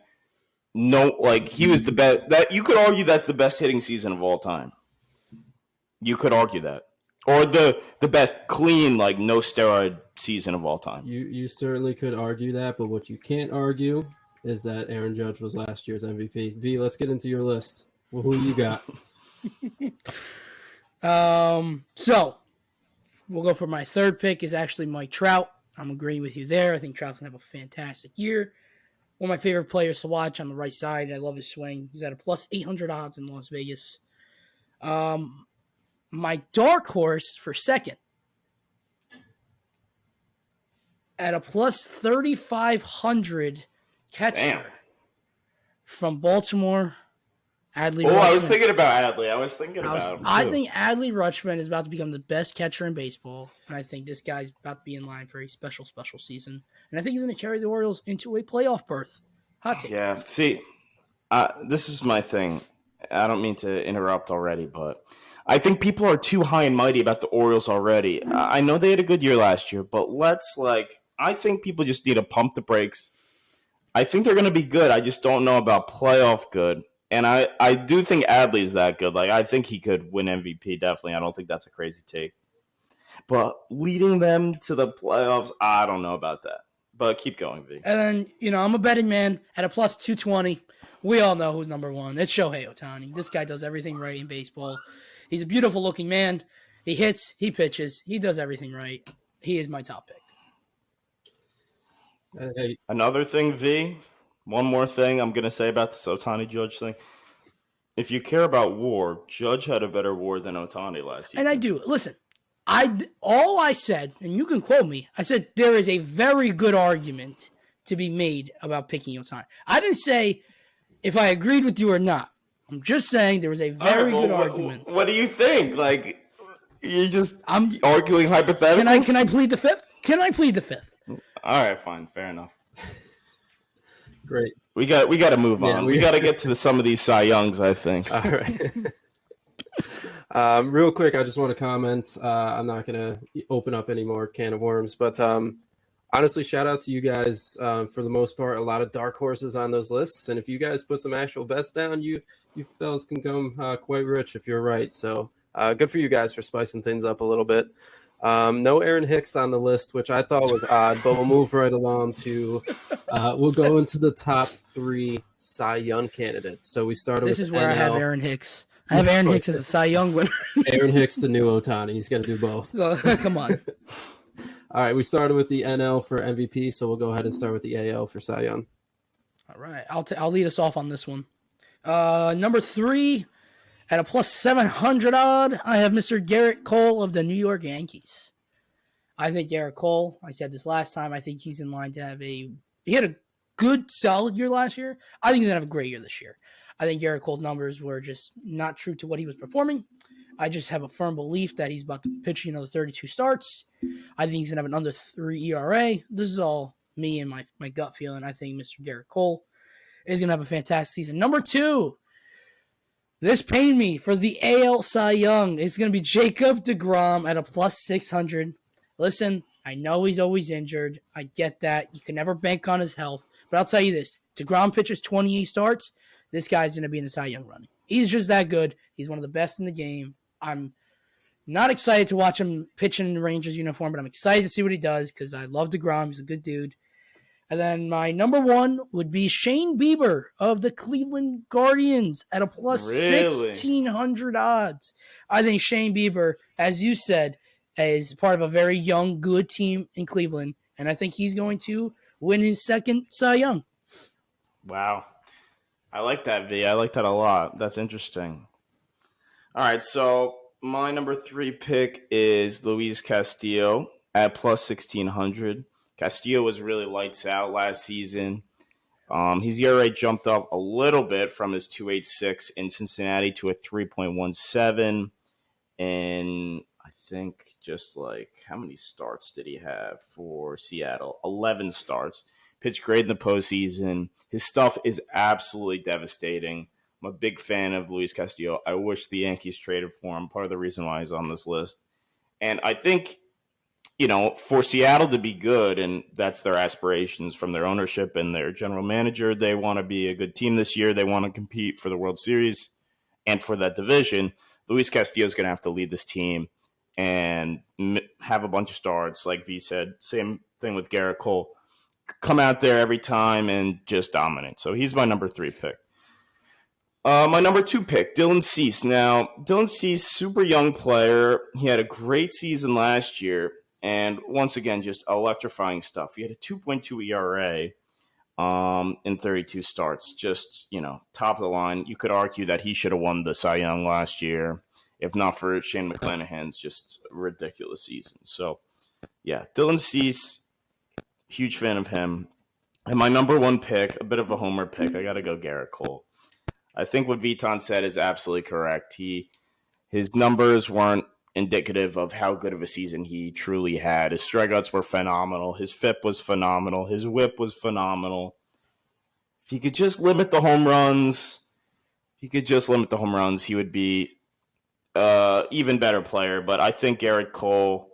no, like he was the best. That you could argue that's the best hitting season of all time. You could argue that, or the best clean, like no steroid season of all time. You certainly could argue that, but what you can't argue is that Aaron Judge was last year's MVP. V, let's get into your list. Well, who you got? So we'll go for my third pick is actually Mike Trout. I'm agreeing with you there. I think Trout's gonna have a fantastic year. One of my favorite players to watch on the right side. I love his swing. He's at a plus 800 odds in Las Vegas. My dark horse for second at a plus 3,500 catcher from Baltimore, Adley Rutschman. I was thinking about Adley. I think Adley Rutschman is about to become the best catcher in baseball, and I think this guy's about to be in line for a special season. And I think he's going to carry the Orioles into a playoff berth. Hot take. Yeah, see, this is my thing. I don't mean to interrupt already, but I think people are too high and mighty about the Orioles already. I know they had a good year last year, but I think people just need to pump the brakes. I think they're going to be good. I just don't know about playoff good. And I do think Adley is that good. Like, I think he could win MVP, definitely. I don't think that's a crazy take. But leading them to the playoffs, I don't know about that. But keep going, V. And then, I'm a betting man at a plus 220. We all know who's number one. It's Shohei Ohtani. This guy does everything right in baseball. He's a beautiful-looking man. He hits. He pitches. He does everything right. He is my top pick. Hey. Another thing, V, one more thing I'm going to say about this Ohtani Judge thing. If you care about WAR, Judge had a better WAR than Ohtani last year. And I do. Listen, all I said, and you can quote me, I said there is a very good argument to be made about picking Ohtani. I didn't say if I agreed with you or not. I'm just saying there was a very good argument. What do you think? Like, I'm arguing hypotheticals? Can I plead the fifth? Can I plead the fifth? All right, fine. Fair enough. Great. We got to move on. We got to get to some of these Cy Youngs, I think. All right. Real quick, I just want to comment. I'm not going to open up any more can of worms, but honestly, shout out to you guys. For the most part, a lot of dark horses on those lists, and if you guys put some actual bets down, you fellas can come quite rich if you're right. So good for you guys for spicing things up a little bit. No Aaron Hicks on the list, which I thought was odd, but we'll move right along to we'll go into the top 3 Cy Young candidates. So we started This with is where NL. I have Aaron Hicks. I have Aaron Hicks as a Cy Young winner. Aaron Hicks, the new Ohtani. He's going to do both. Come on. All right, we started with the NL for MVP, so we'll go ahead and start with the AL for Cy Young. All right, I'll lead us off on this one. Number 3, at a plus 700 odd, I have Mr. Garrett Cole of the New York Yankees. I think Garrett Cole, I said this last time, I think he's in line to have he had a good, solid year last year. I think he's going to have a great year this year. I think Garrett Cole's numbers were just not true to what he was performing. I just have a firm belief that he's about to pitch another 32 starts. I think he's going to have an under 3 ERA. This is all me and my gut feeling. I think Mr. Garrett Cole is going to have a fantastic season. Number 2, this pained me for the AL Cy Young. It's going to be Jacob deGrom at a plus 600. Listen, I know he's always injured. I get that. You can never bank on his health. But I'll tell you this. deGrom pitches 28 starts. This guy's going to be in the Cy Young running. He's just that good. He's one of the best in the game. I'm not excited to watch him pitch in the Rangers uniform, but I'm excited to see what he does because I love deGrom. He's a good dude. And then my number 1 would be Shane Bieber of the Cleveland Guardians at a plus 1,600 odds. I think Shane Bieber, as you said, is part of a very young, good team in Cleveland, and I think he's going to win his second Cy Young. Wow. I like that, V. I like that a lot. That's interesting. All right, so my number 3 pick is Luis Castillo at plus 1,600. Castillo was really lights out last season. His ERA jumped up a little bit from his 2.86 in Cincinnati to a 3.17. And I think just like how many starts did he have for Seattle? 11 starts. Pitched great in the postseason. His stuff is absolutely devastating. I'm a big fan of Luis Castillo. I wish the Yankees traded for him. Part of the reason why he's on this list. And I think for Seattle to be good, and that's their aspirations from their ownership and their general manager. They want to be a good team this year. They want to compete for the World Series and for that division. Luis Castillo is going to have to lead this team and have a bunch of starts, like V said. Same thing with Garrett Cole. Come out there every time and just dominate. So he's my number 3 pick. My number 2 pick, Dylan Cease. Now, Dylan Cease, super young player. He had a great season last year. And once again, just electrifying stuff. He had a 2.2 ERA in 32 starts. Just, top of the line. You could argue that he should have won the Cy Young last year, if not for Shane McClanahan's just ridiculous season. So, yeah, Dylan Cease, huge fan of him. And my number 1 pick, a bit of a homer pick, I got to go Garrett Cole. I think what Veton said is absolutely correct. His numbers weren't indicative of how good of a season he truly had. His strikeouts were phenomenal. His FIP was phenomenal. His whip was phenomenal. If he could just limit the home runs, he would be even better player. But I think Garrett Cole,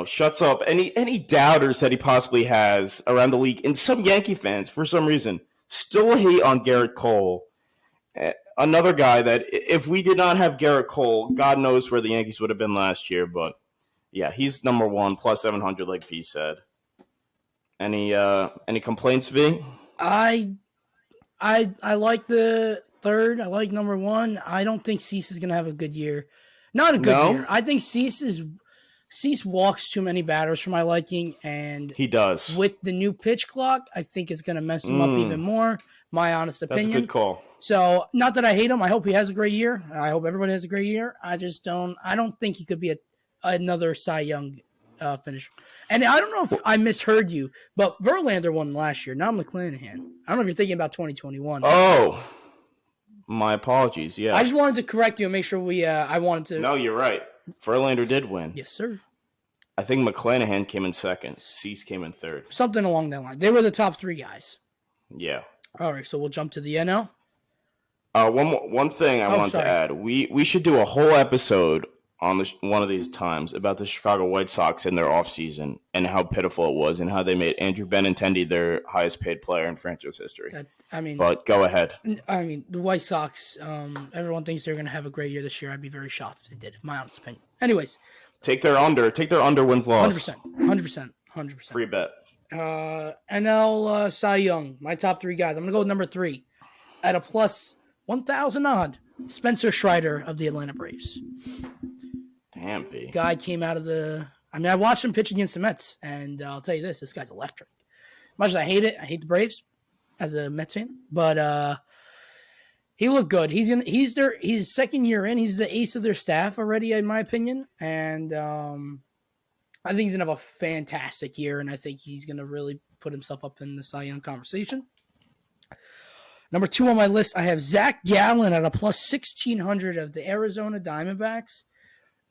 shuts up any doubters that he possibly has around the league. And some Yankee fans, for some reason, still hate on Garrett Cole. Another guy that if we did not have Garrett Cole, God knows where the Yankees would have been last year. But yeah, he's number 1 plus 700, like V said. Any complaints, V? I like the 3rd. I like number 1. I don't think Cease is going to have a good year. Not a good year. I think Cease walks too many batters for my liking, and he does. With the new pitch clock, I think it's going to mess him up even more. My honest opinion. That's a good call. So, not that I hate him. I hope he has a great year. I hope everybody has a great year. I don't think he could be another Cy Young finisher. And I don't know if I misheard you, but Verlander won last year, not McClanahan. I don't know if you're thinking about 2021. Oh, my apologies. Yeah. I just wanted to correct you and make sure I wanted to. No, you're right. Verlander did win. Yes, sir. I think McClanahan came in 2nd. Cease came in 3rd. Something along that line. They were the top 3 guys. Yeah. All right, so we'll jump to the NL. One thing I want to add. We should do a whole episode on one of these times about the Chicago White Sox in their offseason and how pitiful it was and how they made Andrew Benintendi their highest paid player in franchise history. But go ahead. I mean, the White Sox, everyone thinks they're going to have a great year this year. I'd be very shocked if they did, in my honest opinion. Anyways. Take their under wins loss. 100%. Free bet. NL Cy Young, my top 3 guys. I'm going to go with number 3 at a plus 1,000 odd. Spencer Strider of the Atlanta Braves. Damn, V. Guy came out of I watched him pitch against the Mets, and I'll tell you this guy's electric. Much as I hate it, I hate the Braves as a Mets fan, but he looked good. He's his second year in. He's the ace of their staff already, in my opinion, and I think he's going to have a fantastic year, and I think he's going to really put himself up in the Cy Young conversation. Number 2 on my list, I have Zach Gallen at a plus 1,600 of the Arizona Diamondbacks.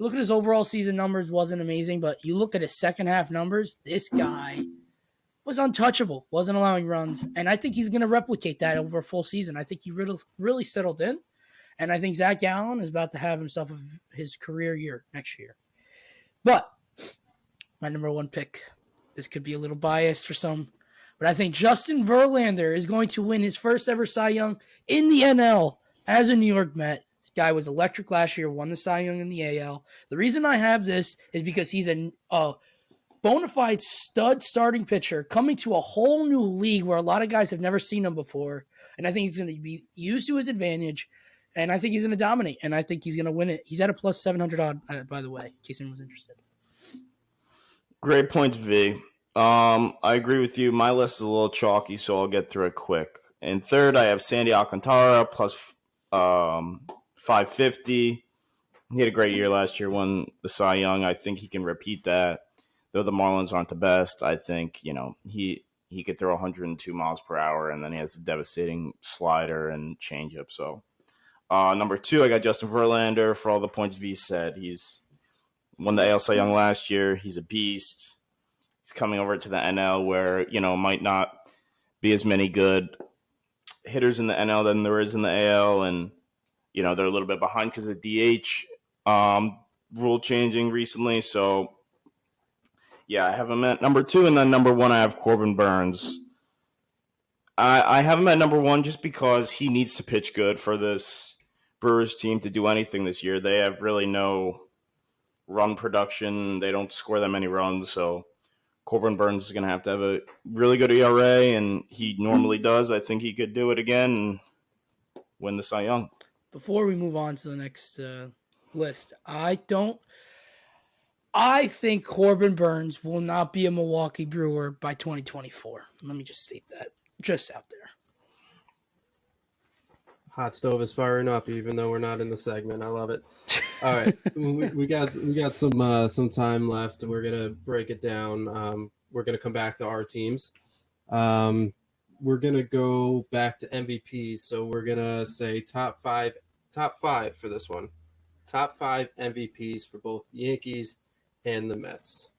Look at his overall season numbers, wasn't amazing, but you look at his second half numbers, this guy was untouchable, wasn't allowing runs, and I think he's going to replicate that over a full season. I think he really settled in, and I think Zach Gallen is about to have himself his career year next year. But my number 1 pick, this could be a little biased for some, but I think Justin Verlander is going to win his first ever Cy Young in the NL as a New York Met. This guy was electric last year, won the Cy Young in the AL. The reason I have this is because he's a bona fide stud starting pitcher coming to a whole new league where a lot of guys have never seen him before. And I think he's going to be used to his advantage. And I think he's going to dominate. And I think he's going to win it. He's at a plus 700 odd, by the way, in case anyone was interested. Great points, V. I agree with you. My list is a little chalky, so I'll get through it quick. In 3rd, I have Sandy Alcantara plus 550. He had a great year last year, won the Cy Young. I think he can repeat that. Though the Marlins aren't the best, I think, he could throw 102 miles per hour, and then he has a devastating slider and changeup. So, number 2, I got Justin Verlander for all the points V said. He's won the AL Cy Young last year. He's a beast. He's coming over to the NL where, might not be as many good hitters in the NL than there is in the AL. And, they're a little bit behind because of the DH rule changing recently. So, Yeah, I have him at number 2, and then number 1 I have Corbin Burns. I have him at number 1 just because he needs to pitch good for this Brewers team to do anything this year. They have really no run production. They don't score that many runs, so Corbin Burns is going to have a really good ERA, and he normally does. I think he could do it again and win the Cy Young. Before we move on to the next list, I think Corbin Burns will not be a Milwaukee Brewer by 2024. Let me just state that just out there. Hot stove is firing up, even though we're not in the segment. I love it. All right, we got some time left. We're gonna break it down. We're gonna come back to our teams. We're gonna go back to MVPs. So we're gonna say top five for this one. Top 5 MVPs for both the Yankees and the Mets.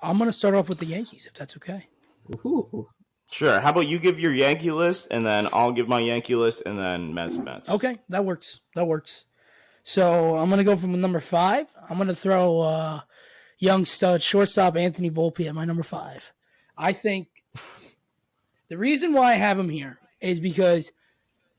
I'm gonna start off with the Yankees, if that's okay. Ooh. Sure. How about you give your Yankee list, and then I'll give my Yankee list, and then Mets. Okay, that works. So I'm going to go from number 5. I'm going to throw young stud shortstop Anthony Volpe at my number 5. I think the reason why I have him here is because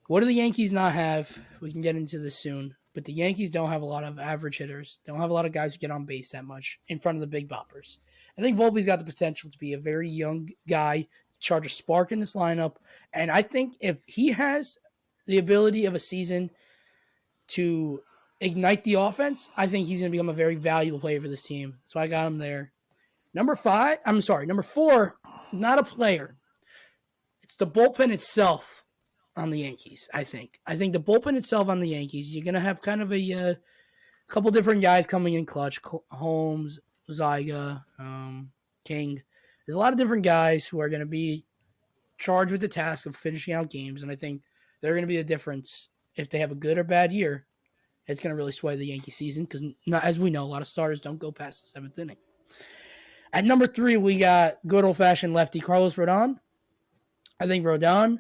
what do the Yankees not have? We can get into this soon. But the Yankees don't have a lot of average hitters. Don't have a lot of guys who get on base that much in front of the big boppers. I think Volpe's got the potential to be a very young guy, charge a spark in this lineup. And I think if he has the ability of a season to ignite the offense, I think he's going to become a very valuable player for this team. So I got him there. Number 4, not a player. It's the bullpen itself on the Yankees, I think. I think the bullpen itself on the Yankees, you're going to have kind of a couple different guys coming in clutch. Holmes, Zyga, King. There's a lot of different guys who are going to be charged with the task of finishing out games, and I think they're going to be the difference. If they have a good or bad year, it's going to really sway the Yankee season because, as we know, a lot of starters don't go past the 7th inning. At number 3, we got good old-fashioned lefty Carlos Rodon. I think Rodon,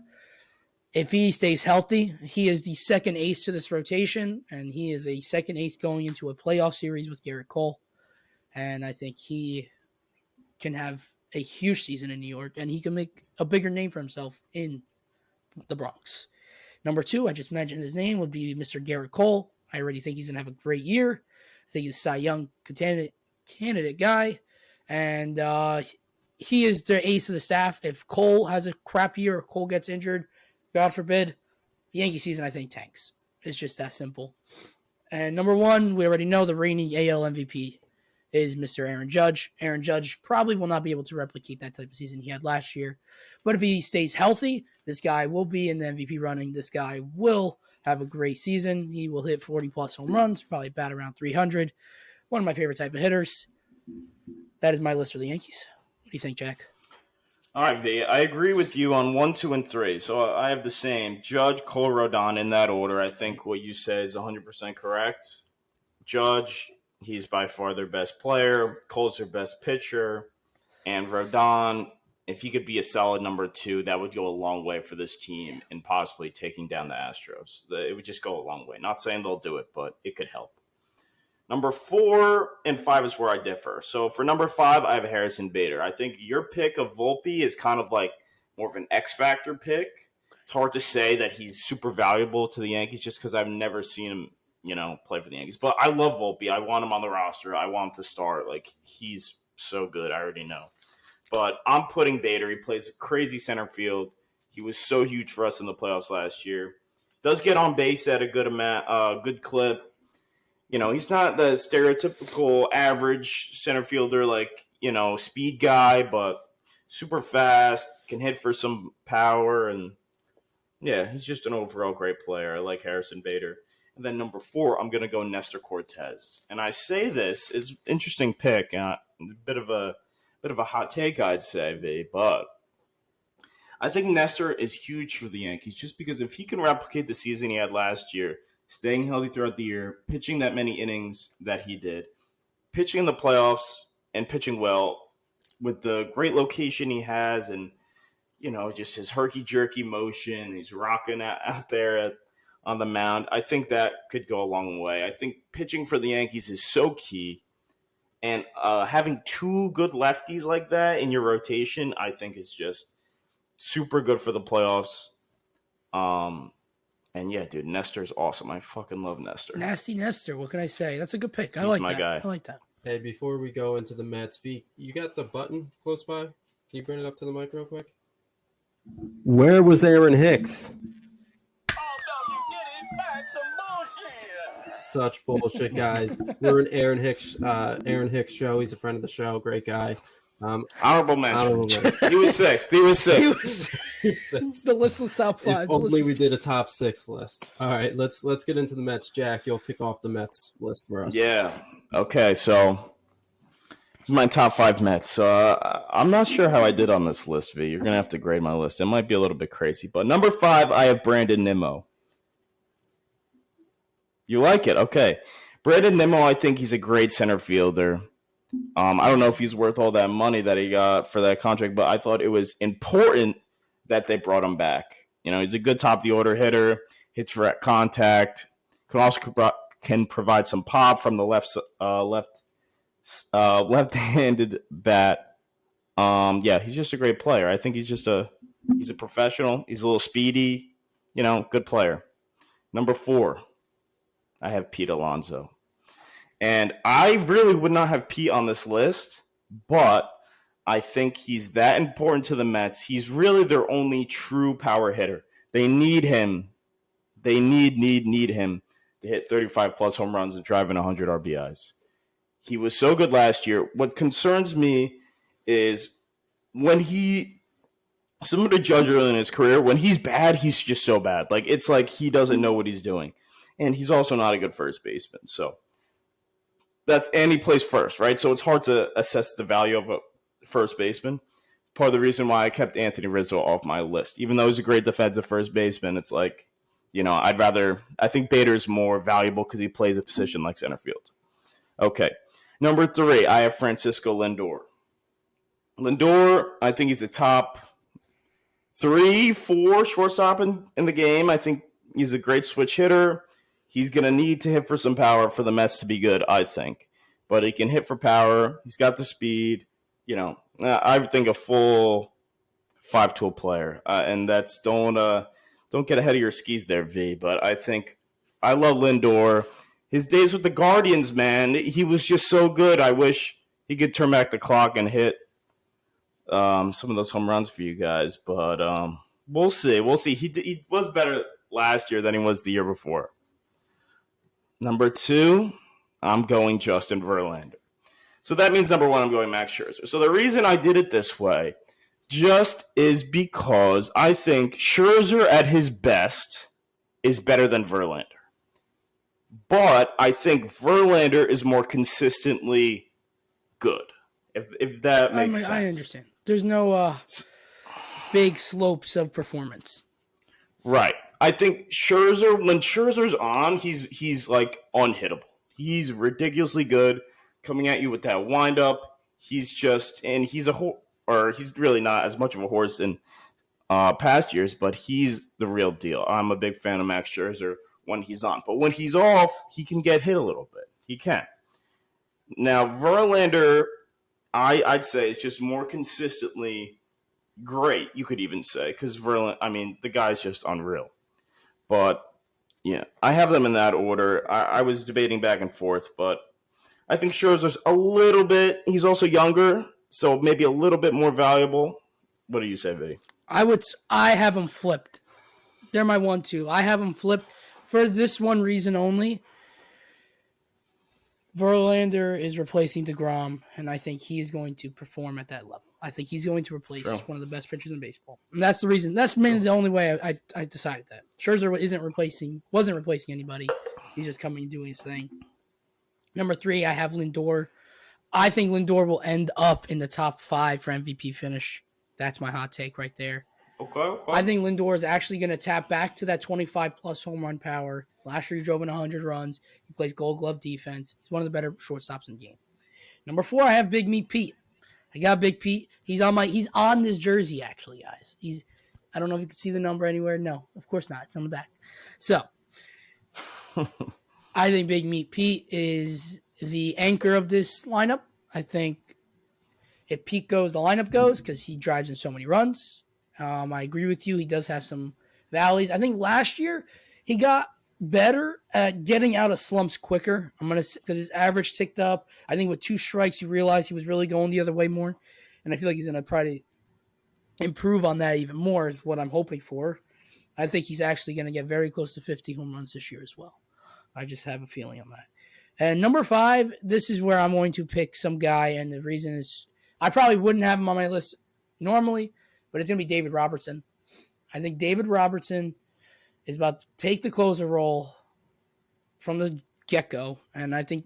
if he stays healthy, he is the second ace to this rotation, and he is a second ace going into a playoff series with Garrett Cole. And I think he can have a huge season in New York, and he can make a bigger name for himself in the Bronx. Number 2, I just mentioned his name, would be Mr. Garrett Cole. I already think he's going to have a great year. I think he's a Cy Young candidate guy, and he is the ace of the staff. If Cole has a crap year or Cole gets injured, God forbid, the Yankee season, I think, tanks. It's just that simple. And number 1, we already know the reigning AL MVP is Mr. Aaron Judge. Aaron Judge probably will not be able to replicate that type of season he had last year. But if he stays healthy, this guy will be in the MVP running. This guy will have a great season. He will hit 40-plus home runs, probably bat around 300. One of my favorite type of hitters. That is my list for the Yankees. What do you think, Jack? All right, V. I agree with you on 1, 2, and 3. So I have the same. Judge, Cole, Rodon in that order. I think what you say is 100% correct. Judge, he's by far their best player. Cole's their best pitcher. And Rodon, if he could be a solid number 2, that would go a long way for this team and possibly taking down the Astros. It would just go a long way. Not saying they'll do it, but it could help. Number 4 and 5 is where I differ. So for number 5, I have Harrison Bader. I think your pick of Volpe is kind of like more of an X-factor pick. It's hard to say that he's super valuable to the Yankees just because I've never seen him, play for the Yankees. But I love Volpe. I want him on the roster. I want him to start. Like, he's so good. I already know. But I'm putting Bader. He plays crazy center field. He was so huge for us in the playoffs last year. Does get on base at a good clip. He's not the stereotypical average center fielder, speed guy, but super fast, can hit for some power, and yeah, he's just an overall great player. I like Harrison Bader. And then number 4, I'm going to go Nestor Cortez. And I say this is an interesting pick, a bit of a hot take, I'd say, V, but I think Nestor is huge for the Yankees just because if he can replicate the season he had last year, staying healthy throughout the year, pitching that many innings that he did, pitching in the playoffs and pitching well with the great location he has and, just his herky-jerky motion, he's rocking out there on the mound. I think that could go a long way. I think pitching for the Yankees is so key. And having two good lefties like that in your rotation, I think is just super good for the playoffs. And yeah, dude, Nestor's awesome. I fucking love Nestor. Nasty Nestor. What can I say? That's a good pick. I He's like my that. guy. I like that. Hey, before we go into the Mets, V, you got the button close by? Can you bring it up to the mic real quick? Where was Aaron Hicks? Such bullshit, guys. We're an Aaron Hicks show. He's a friend of the show. Great guy. Honorable mention. Honorable mention. He was sixth. He was sixth. The list was top 5. If only we did a top 6 list. All right, let's get into the Mets. Jack, you'll kick off the Mets list for us. Yeah. Okay, so this is my top 5 Mets. I'm not sure how I did on this list, V. You're going to have to grade my list. It might be a little bit crazy. But number 5, I have Brandon Nimmo. You like it? Okay. Brandon Nimmo, I think he's a great center fielder. I don't know if he's worth all that money that he got for that contract, but I thought it was important that they brought him back. You know, he's a good top-of-the-order hitter, hits for contact, can provide some pop from the left-handed bat. Yeah, he's just a great player. I think he's a professional. He's a little speedy. You know, good player. Number 4, I have Pete Alonso. And I really would not have Pete on this list, but I think he's that important to the Mets. He's really their only true power hitter. They need him. They need him to hit 35-plus home runs and drive in 100 RBIs. He was so good last year. What concerns me is when similar to Judge early in his career, when he's bad, he's just so bad. Like, it's like he doesn't know what he's doing. And he's also not a good first baseman. And he plays first, right? So it's hard to assess the value of a first baseman. Part of the reason why I kept Anthony Rizzo off my list. Even though he's a great defensive first baseman, it's like, you know, I think Bader's more valuable because he plays a position like center field. Okay. Number 3, I have Francisco Lindor. Lindor, I think he's the top 3, 4 shortstop in the game. I think he's a great switch hitter. He's going to need to hit for some power for the Mets to be good, I think. But he can hit for power. He's got the speed. You know, I think a full 5-tool player. And that's don't get ahead of your skis there, V. But I think I love Lindor. His days with the Guardians, man, he was just so good. I wish he could turn back the clock and hit some of those home runs for you guys. But we'll see. We'll see. He was better last year than he was the year before. Number 2, I'm going Justin Verlander. So that means number 1, I'm going Max Scherzer. So the reason I did it this way just is because I think Scherzer at his best is better than Verlander. But I think Verlander is more consistently good, if that makes sense. I understand. There's no big slopes of performance. Right. I think when Scherzer's on, he's like unhittable. He's ridiculously good coming at you with that windup. He's really not as much of a horse in past years, but he's the real deal. I'm a big fan of Max Scherzer when he's on. But when he's off, he can get hit a little bit. He can. Now, Verlander, I'd say, is just more consistently great, you could even say, because the guy's just unreal. But, yeah, I have them in that order. I was debating back and forth, but I think Scherzer's a little bit – he's also younger, so maybe a little bit more valuable. What do you say, Vinny? I have them flipped. They're my 1-2. I have them flipped for this one reason only. Verlander is replacing DeGrom, and I think he's going to perform at that level. I think he's going to replace one of the best pitchers in baseball. And that's the reason. That's mainly the only way I decided that. Scherzer wasn't replacing anybody. He's just coming and doing his thing. Number 3, I have Lindor. I think Lindor will end up in the top 5 for MVP finish. That's my hot take right there. Okay. I think Lindor is actually going to tap back to that 25-plus home run power. Last year he drove in 100 runs. He plays Gold Glove defense. He's one of the better shortstops in the game. Number 4, I have Big Meat Pete. I got Big Pete. He's on this jersey, actually, guys. I don't know if you can see the number anywhere. No, of course not. It's on the back. So I think Big Meat Pete is the anchor of this lineup. I think if Pete goes, the lineup goes because he drives in so many runs. I agree with you. He does have some valleys. I think last year he got better at getting out of slumps quicker. Because his average ticked up. I think with 2 strikes, you realized he was really going the other way more, and I feel like he's going to try to improve on that even more. Is what I'm hoping for. I think he's actually going to get very close to 50 home runs this year as well. I just have a feeling on that. And number 5, this is where I'm going to pick some guy, and the reason is I probably wouldn't have him on my list normally, but it's going to be David Robertson. I think David Robertson is about to take the closer role from the get-go, and I think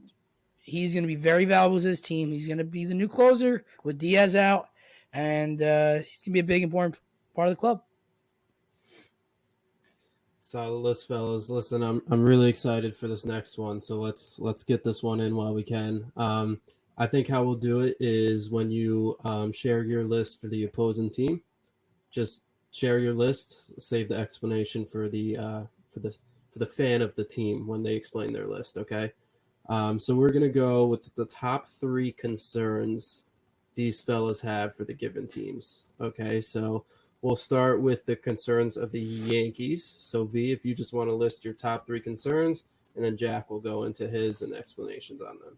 he's going to be very valuable to his team. He's going to be the new closer with Diaz out, and he's going to be a big, important part of the club. Solid list, fellas. Listen, I'm really excited for this next one. So let's get this one in while we can. I think how we'll do it is when you share your list for the opposing team, just share your list. Save the explanation for the fan of the team when they explain their list. Okay. So we're gonna go with the top 3 concerns these fellas have for the given teams. Okay, so we'll start with the concerns of the Yankees. So, V, if you just want to list your top 3 concerns, and then Jack will go into his and explanations on them.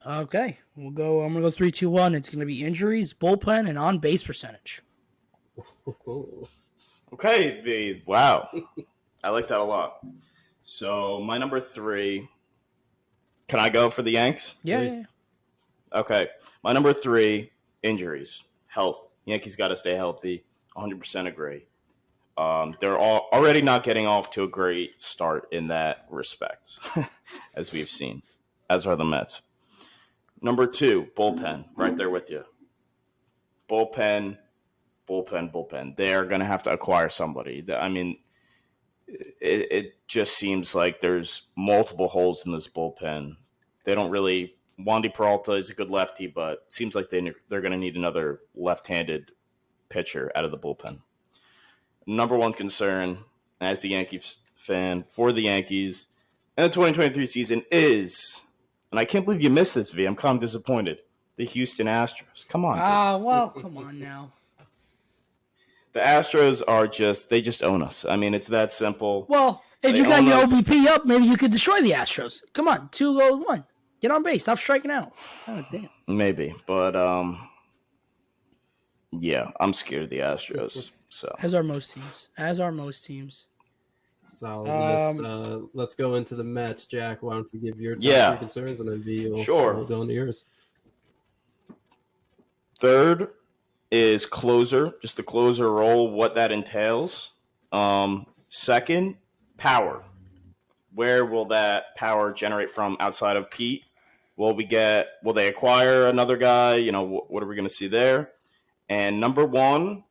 Okay, I'm going to go 3, 2, 1. It's going to be injuries, bullpen, and on-base percentage. Okay, V. Wow. I like that a lot. So, my number 3. Can I go for the Yanks? Yeah. Okay. My number 3, injuries, health. Yankees got to stay healthy. 100% agree. They're already not getting off to a great start in that respect, as we've seen, as are the Mets. Number 2, bullpen. Right there with you. Bullpen. They're going to have to acquire somebody. I mean, it just seems like there's multiple holes in this bullpen. They don't really – Wandy Peralta is a good lefty, but seems like they're going to need another left-handed pitcher out of the bullpen. Number 1 concern, as the Yankees fan, for the Yankees in the 2023 season is – and I can't believe you missed this, V. I'm kind of disappointed. The Houston Astros. Come on. Well, come on now. The Astros are they just own us. I mean, it's that simple. Well, if you got your OBP up, maybe you could destroy the Astros. Come on, 2-1. Get on base. Stop striking out. Oh, damn. Maybe, but yeah, I'm scared of the Astros. So as are most teams. Solid list. Let's go into the Mets. Jack, why don't you give your top 3 concerns, and then V will go into yours. 3rd is closer, just the closer role, what that entails. 2nd, power. Where will that power generate from outside of Pete? Will they acquire another guy? You know, what are we going to see there? And number 1,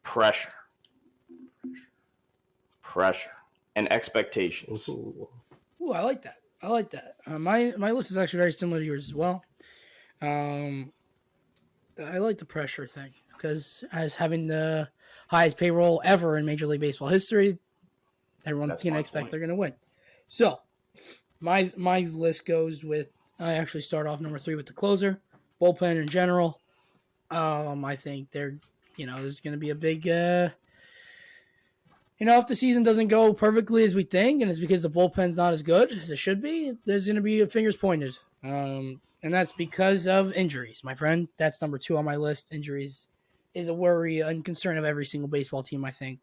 pressure and expectations. Ooh, I like that. My list is actually very similar to yours as well. I like the pressure thing because as having the highest payroll ever in Major League Baseball history, everyone's going to expect they're going to win. So my list goes with, I actually start off number 3 with the closer, bullpen in general. I think there's going to be a big, if the season doesn't go perfectly as we think, and it's because the bullpen's not as good as it should be, there's going to be fingers pointed. And that's because of injuries, my friend. That's number 2 on my list. Injuries is a worry and concern of every single baseball team, I think.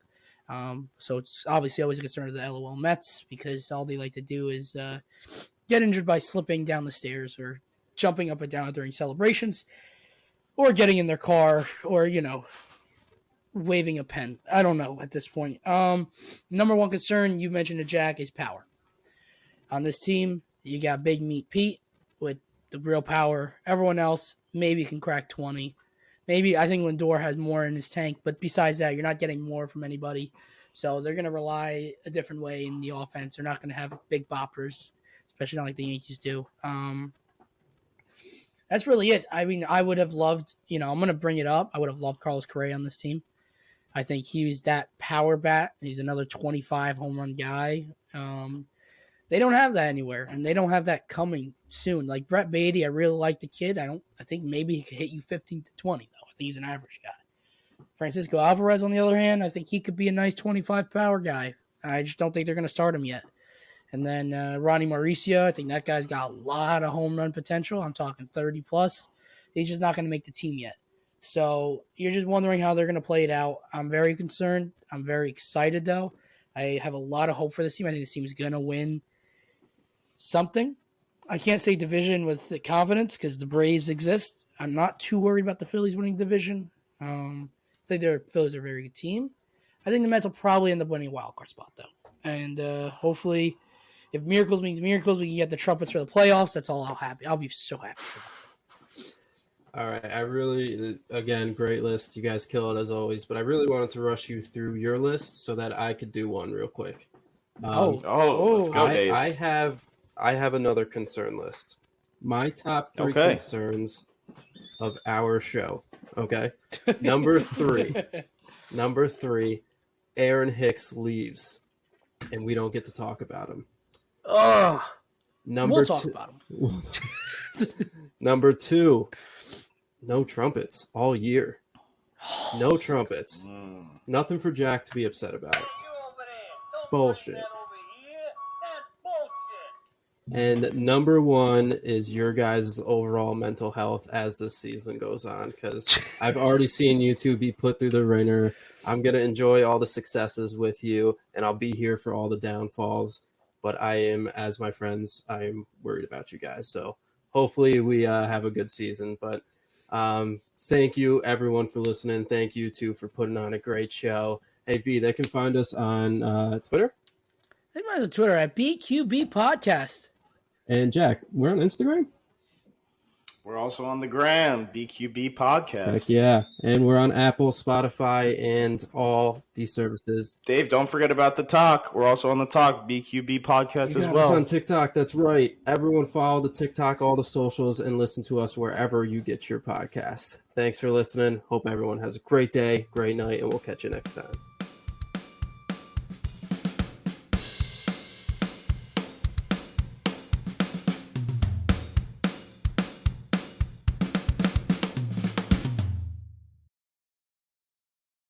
So it's obviously always a concern of the LOL Mets because all they like to do is get injured by slipping down the stairs or jumping up and down during celebrations or getting in their car or, waving a pen. I don't know at this point. Number 1 concern, you mentioned it, Jack, is power. On this team, you got Big Meat Pete with the real power. Everyone else maybe can crack 20. Maybe I think Lindor has more in his tank, but besides that, you're not getting more from anybody. So they're going to rely a different way in the offense. They're not going to have big boppers, especially not like the Yankees do. That's really it. I mean, I would have loved, I'm going to bring it up. I would have loved Carlos Correa on this team. I think he's that power bat. He's another 25 home run guy. They They don't have that anywhere, and they don't have that coming soon. Like Brett Beatty, I really like the kid. I think maybe he could hit you 15 to 20 though. I think he's an average guy. Francisco Alvarez, on the other hand, I think he could be a nice 25 power guy. I just don't think they're going to start him yet. And then Ronnie Mauricio, I think that guy's got a lot of home run potential. I'm talking 30 plus. He's just not going to make the team yet. So you're just wondering how they're going to play it out. I'm very concerned. I'm very excited, though. I have a lot of hope for this team. I think this team is going to win something. I can't say division with the confidence because the Braves exist. I'm not too worried about the Phillies winning division. I think the Phillies are a very good team. I think the Mets will probably end up winning a wild card spot, though. And hopefully, if miracles means miracles, we can get the trumpets for the playoffs. That's all I'll be so happy for that. All right. I really, again, great list. You guys kill it as always, but I really wanted to rush you through your list so that I could do one real quick. Let's go, Dave. I have another concern list. My top 3 concerns of our show. Okay. Number 3, Aaron Hicks leaves, and we don't get to talk about him. We'll talk about him. Number 2, no trumpets all year. No trumpets. Nothing for Jack to be upset about. It's bullshit. And number 1 is your guys' overall mental health as this season goes on, because I've already seen you two be put through the ringer. I'm going to enjoy all the successes with you, and I'll be here for all the downfalls. But I am, as my friends, I am worried about you guys. So hopefully we have a good season. But thank you, everyone, for listening. Thank you, too, for putting on a great show. Hey, V, they can find us on Twitter. They can find us on Twitter at BQB Podcast. And, Jack, we're on Instagram? We're also on the gram, BQB Podcast. Heck yeah. And we're on Apple, Spotify, and all these services. Dave, don't forget about the Talk. We're also on the Talk, BQB Podcast as well. Us on TikTok. That's right. Everyone follow the TikTok, all the socials, and listen to us wherever you get your podcast. Thanks for listening. Hope everyone has a great day, great night, and we'll catch you next time.